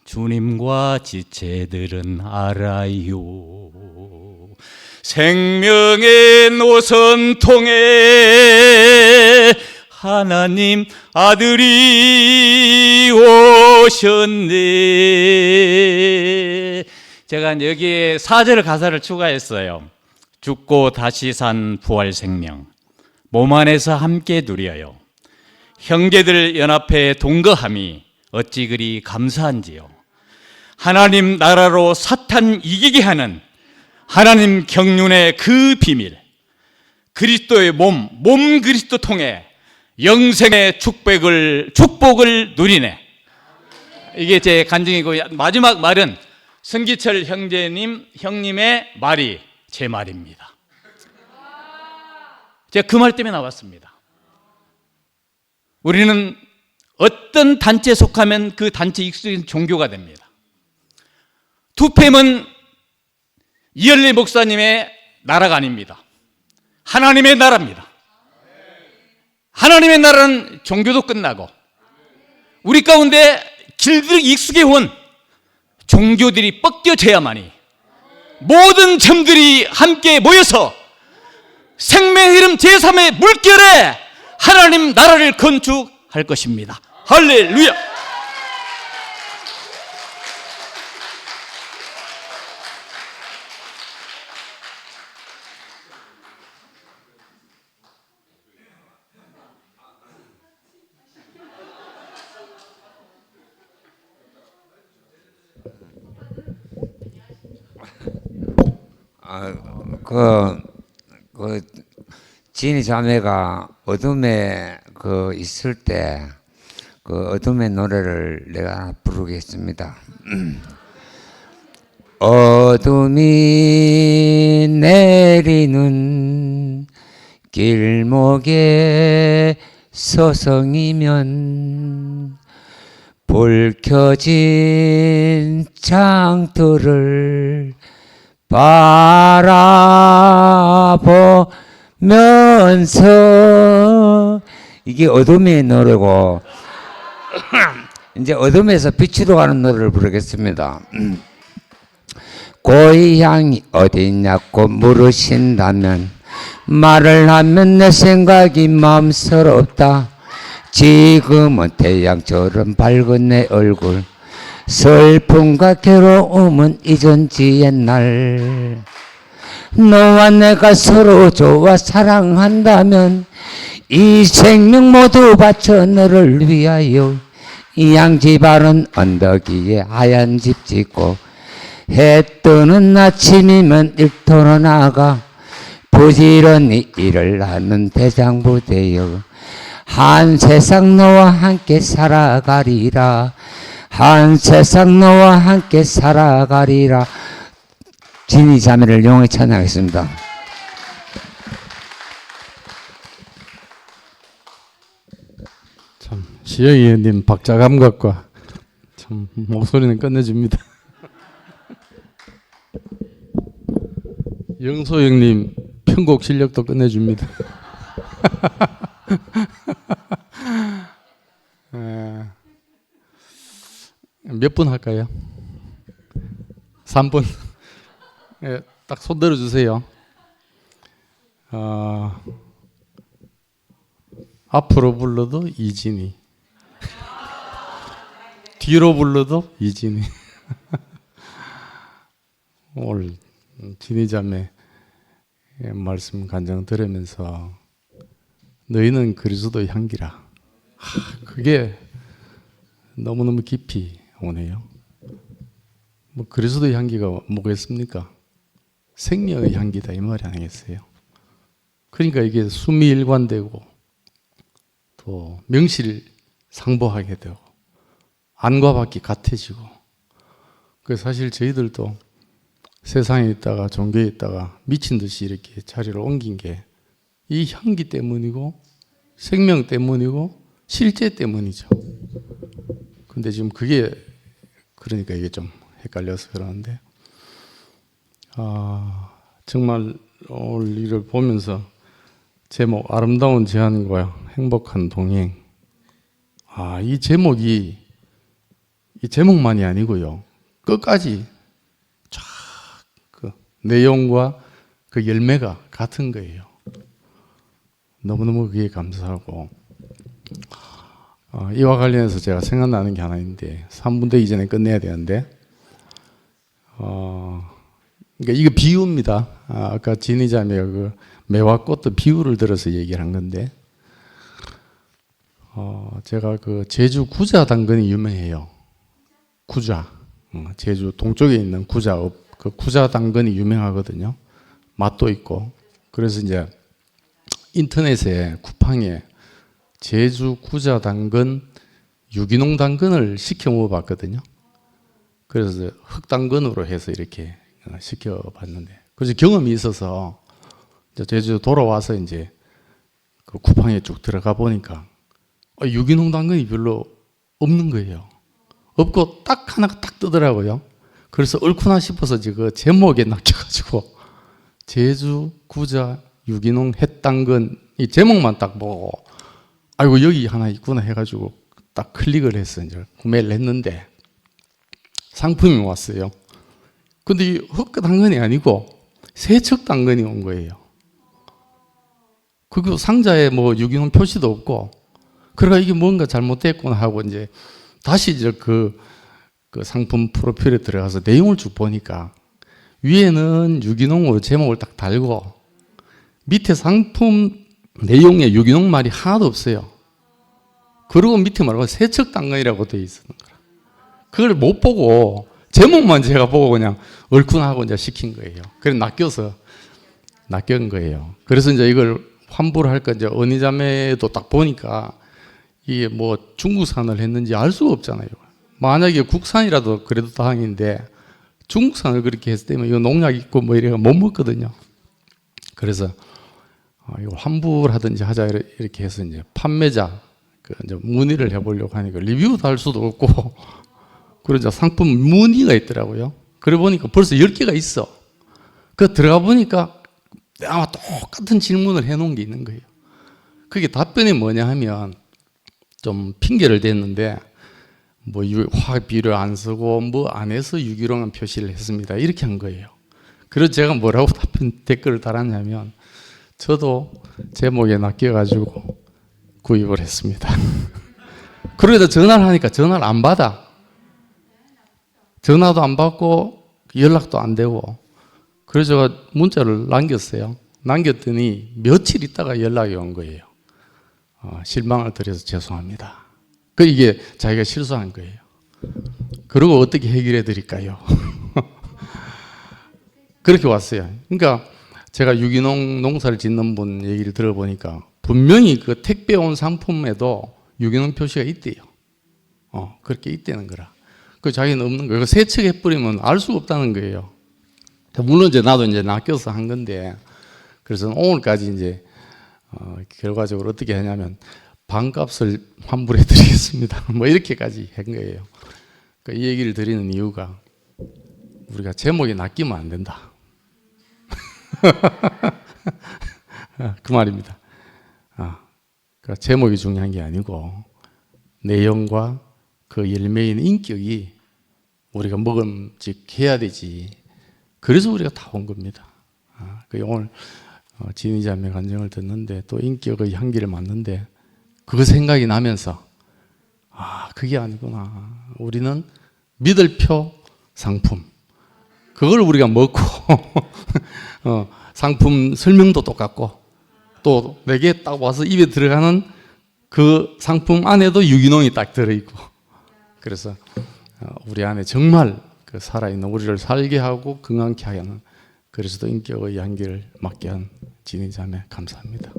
Speaker 13: 주님과 지체들은 알아요. 생명의 노선 통해 하나님 아들이 오셨네. 제가 여기에 4절 가사를 추가했어요. 죽고 다시 산 부활 생명, 몸 안에서 함께 누려요. 형제들 연합회 동거함이 어찌 그리 감사한지요. 하나님 나라로 사탄 이기게 하는 하나님 경륜의 그 비밀, 그리스도의 몸 그리스도 통해 영생의 축복을 누리네. 이게 제 간증이고, 마지막 말은 성기철 형님의 말이 제 말입니다. 제가 그 말 때문에 나왔습니다. 우리는 어떤 단체에 속하면 그 단체에 익숙한 종교가 됩니다. 투팸은 이열리 목사님의 나라가 아닙니다. 하나님의 나라입니다. 하나님의 나라는 종교도 끝나고 우리 가운데 길들이 익숙해 온 종교들이 벗겨져야만이 모든 점들이 함께 모여서 생명의 흐름 제3의 물결에 하나님 나라를 건축할 것입니다. 할렐루야.
Speaker 14: 그 진이 자매가 어둠에 있을 때 그 어둠의 노래를 내가 부르겠습니다. 어둠이 내리는 길목에 서성이면 불 켜진 창틀을 바라보면서, 이게 어둠의 노래고 이제 어둠에서 빛으로 가는 노래를 부르겠습니다. 고향이 어디냐고 물으신다면 말을 하면 내 생각이 마음스럽다. 지금은 태양처럼 밝은 내 얼굴, 슬픔과 괴로움은 잊은지 옛날. 너와 내가 서로 좋아 사랑한다면 이 생명 모두 바쳐 너를 위하여 양지바른 언덕 위에 하얀 집 짓고 해 뜨는 아침이면 일터로 나가 부지런히 일을 하는 대장부대여 한 세상 너와 함께 살아가리라 한 세상 너와 함께 살아가리라. 진이 자매를 용해 찬양하겠습니다.
Speaker 12: 참 시영이 의원님 박자 감각과 참 목소리는 끝내줍니다. 영소영님 편곡 실력도 끝내줍니다. 몇 분 할까요? 3분. 예, 딱 손 들어주세요. 앞으로 불러도 이진이, 뒤로 불러도 이진이. 오늘 진희자매 말씀 간증 들으면서 너희는 그리스도의 향기라. 그게 너무너무 깊이 오네요. 뭐 그리스도의 향기가 뭐겠습니까? 생명의 향기다 이 말이 아니겠어요? 그러니까 이게 숨이 일관되고 또 명실상부하게 되고 안과 밖이 같아지고. 그래서 사실 저희들도 세상에 있다가 종교에 있다가 미친 듯이 이렇게 자리를 옮긴 게 이 향기 때문이고 생명 때문이고 실제 때문이죠. 근데 지금 그게 그러니까 이게 좀 헷갈려서 그러는데 정말 오늘 이를 보면서 제목 아름다운 제안과 행복한 동행. 이 제목이 이 제목만이 아니고요. 끝까지 쫙 그 내용과 그 열매가 같은 거예요. 너무너무 그게 감사하고 이와 관련해서 제가 생각나는 게 하나 있는데 3분 되기 전에 끝내야 되는데 그러니까 이거 비유입니다. 아까 진희자매가 그 매화 꽃도 비유를 들어서 얘기를 한 건데 제가 그 제주 구자 당근이 유명해요. 구자 제주 동쪽에 있는 구자업 그 구자 당근이 유명하거든요. 맛도 있고 그래서 이제 인터넷에 쿠팡에 제주 구자 당근 유기농 당근을 시켜 먹어봤거든요. 그래서 흑당근으로 해서 이렇게 시켜봤는데 그래서 경험이 있어서 제주 돌아와서 이제 그 쿠팡에 쭉 들어가 보니까 유기농 당근이 별로 없는 거예요. 없고 딱 하나가 딱 뜨더라고요. 그래서 옳구나 싶어서 그 제목에 낚여가지고 제주 구자 유기농 햇당근 이 제목만 딱 보고 아이고 여기 하나 있구나 해가지고 딱 클릭을 해서 이제 구매를 했는데 상품이 왔어요. 근데 이 흑당근이 아니고 세척 당근이 온 거예요. 그리고 상자에 뭐 유기농 표시도 없고 그러니까 이게 뭔가 잘못됐구나 하고 이제 다시 이제 그 상품 프로필에 들어가서 내용을 쭉 보니까 위에는 유기농으로 제목을 딱 달고 밑에 상품 내용에 유기농 말이 하나도 없어요. 그리고 밑에 말고 세척 당근이라고 되어 있는 거라. 그걸 못 보고 제목만 제가 보고 그냥 얼큰하고 하고 이제 시킨 거예요. 그래서 낚인 거예요. 그래서 이제 이걸 환불을 할까 이제 언니자매도 딱 보니까 이게 뭐 중국산을 했는지 알 수가 없잖아요. 만약에 국산이라도 그래도 다행인데 중국산을 그렇게 했을 때면 이거 농약 있고 뭐 이래가 못 먹거든요. 그래서 이거 환불하든지 하자 이렇게 해서 이제 판매자 이제 문의를 해보려고 하니까 리뷰도 할 수도 없고 그러자 상품 문의가 있더라고요. 그래 보니까 벌써 10개가 있어. 그 들어가 보니까 아마 똑같은 질문을 해놓은 게 있는 거예요. 그게 답변이 뭐냐 하면 좀 핑계를 댔는데 뭐 화학 비료를 안 쓰고 뭐 안 해서 유기농한 표시를 했습니다. 이렇게 한 거예요. 그래서 제가 뭐라고 댓글을 달았냐면 저도 제목에 낚여가지고 구입을 했습니다. 그러다 전화를 하니까 전화를 안 받아. 전화도 안 받고 연락도 안 되고 그래서 제가 문자를 남겼어요. 남겼더니 며칠 있다가 연락이 온 거예요. 실망을 드려서 죄송합니다.
Speaker 6: 그 이게 자기가 실수한 거예요. 그리고 어떻게 해결해 드릴까요? 그렇게 왔어요. 그러니까 제가 유기농 농사를 짓는 분 얘기를 들어보니까 분명히 그 택배 온 상품에도 유기농 표시가 있대요. 그렇게 있다는 거라. 그 자기는 없는 거예요. 세척해 버리면 알 수가 없다는 거예요. 물론 이제 나도 이제 낚여서 한 건데, 그래서 오늘까지 이제 결과적으로 어떻게 하냐면 반값을 환불해 드리겠습니다. 뭐 이렇게까지 한 거예요. 그러니까 이 얘기를 드리는 이유가 우리가 제목에 낚이면 안 된다. 그 말입니다. 그러니까 제목이 중요한 게 아니고 내용과 그 열매인 인격이 우리가 먹음직해야 되지. 그래서 우리가 다 온 겁니다. 오늘 진희 자매 간증을 듣는데 또 인격의 향기를 맡는데 그 생각이 나면서 그게 아니구나. 우리는 믿을표 상품. 그걸 우리가 먹고 상품 설명도 똑같고 또 내게 딱 와서 입에 들어가는 그 상품 안에도 유기농이 딱 들어있고, 그래서 우리 안에 정말 그 살아있는 우리를 살게 하고 건강케 하는 그리스도 인격의 향기를 맡게 한 진희 자매 감사합니다.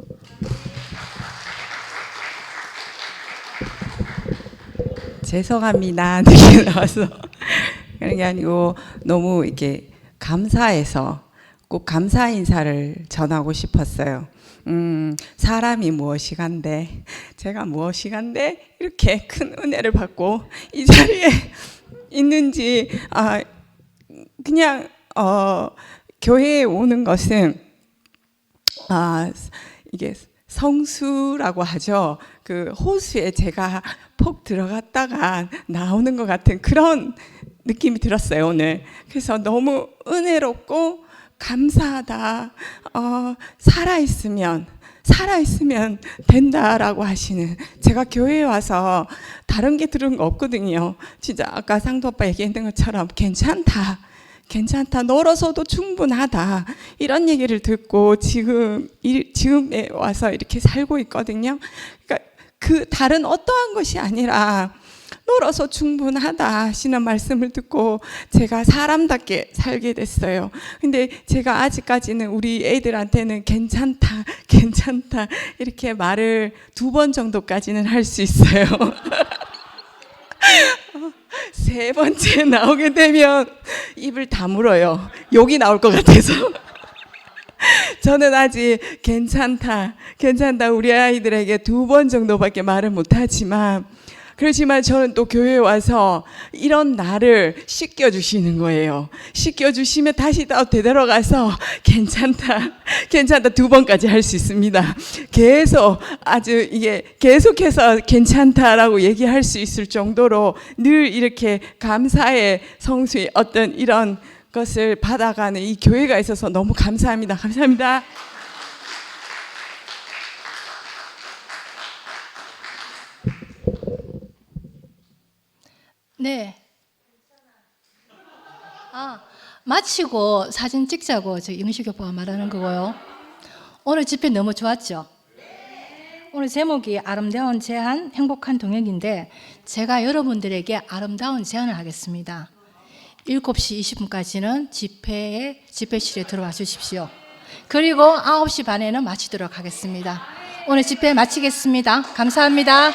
Speaker 15: 죄송합니다. 늦게 나와서. 그런 게 아니고 너무 이렇게 감사해서 꼭 감사 인사를 전하고 싶었어요. 사람이 무엇이간데 제가 무엇이간데 이렇게 큰 은혜를 받고 이 자리에 있는지 그냥 교회에 오는 것은 이게 성수라고 하죠. 그 호수에 제가 폭 들어갔다가 나오는 것 같은 그런 느낌이 들었어요, 오늘. 그래서 너무 은혜롭고 감사하다. 살아있으면 된다라고 하시는, 제가 교회에 와서 다른 게 들은 거 없거든요. 진짜 아까 상도 오빠 얘기했던 것처럼 괜찮다, 널어서도 충분하다, 이런 얘기를 듣고 지금에 와서 이렇게 살고 있거든요. 그러니까 그 다른 어떠한 것이 아니라 널어서 충분하다 하시는 말씀을 듣고 제가 사람답게 살게 됐어요. 근데 제가 아직까지는 우리 애들한테는 괜찮다 이렇게 말을 2번 정도까지는 할 수 있어요. 3번째 나오게 되면 입을 다물어요. 욕이 나올 것 같아서. 저는 아직 괜찮다 우리 아이들에게 2번 정도밖에 말을 못하지만, 그렇지만 저는 또 교회에 와서 이런 나를 씻겨주시는 거예요. 씻겨주시면 다시 또 되돌아가서 괜찮다 2번까지 할 수 있습니다. 아주 이게 계속해서 괜찮다라고 얘기할 수 있을 정도로 늘 이렇게 감사의 성수의 어떤 이런 것을 받아가는 이 교회가 있어서 너무 감사합니다. 감사합니다.
Speaker 1: 네. 마치고 사진 찍자고 저 영식 오빠가 말하는 거고요. 오늘 집회 너무 좋았죠? 오늘 제목이 아름다운 제안, 행복한 동역인데 제가 여러분들에게 아름다운 제안을 하겠습니다. 7시 20분까지는 집회실에 들어와 주십시오. 그리고 9시 반에는 마치도록 하겠습니다. 오늘 집회 마치겠습니다. 감사합니다.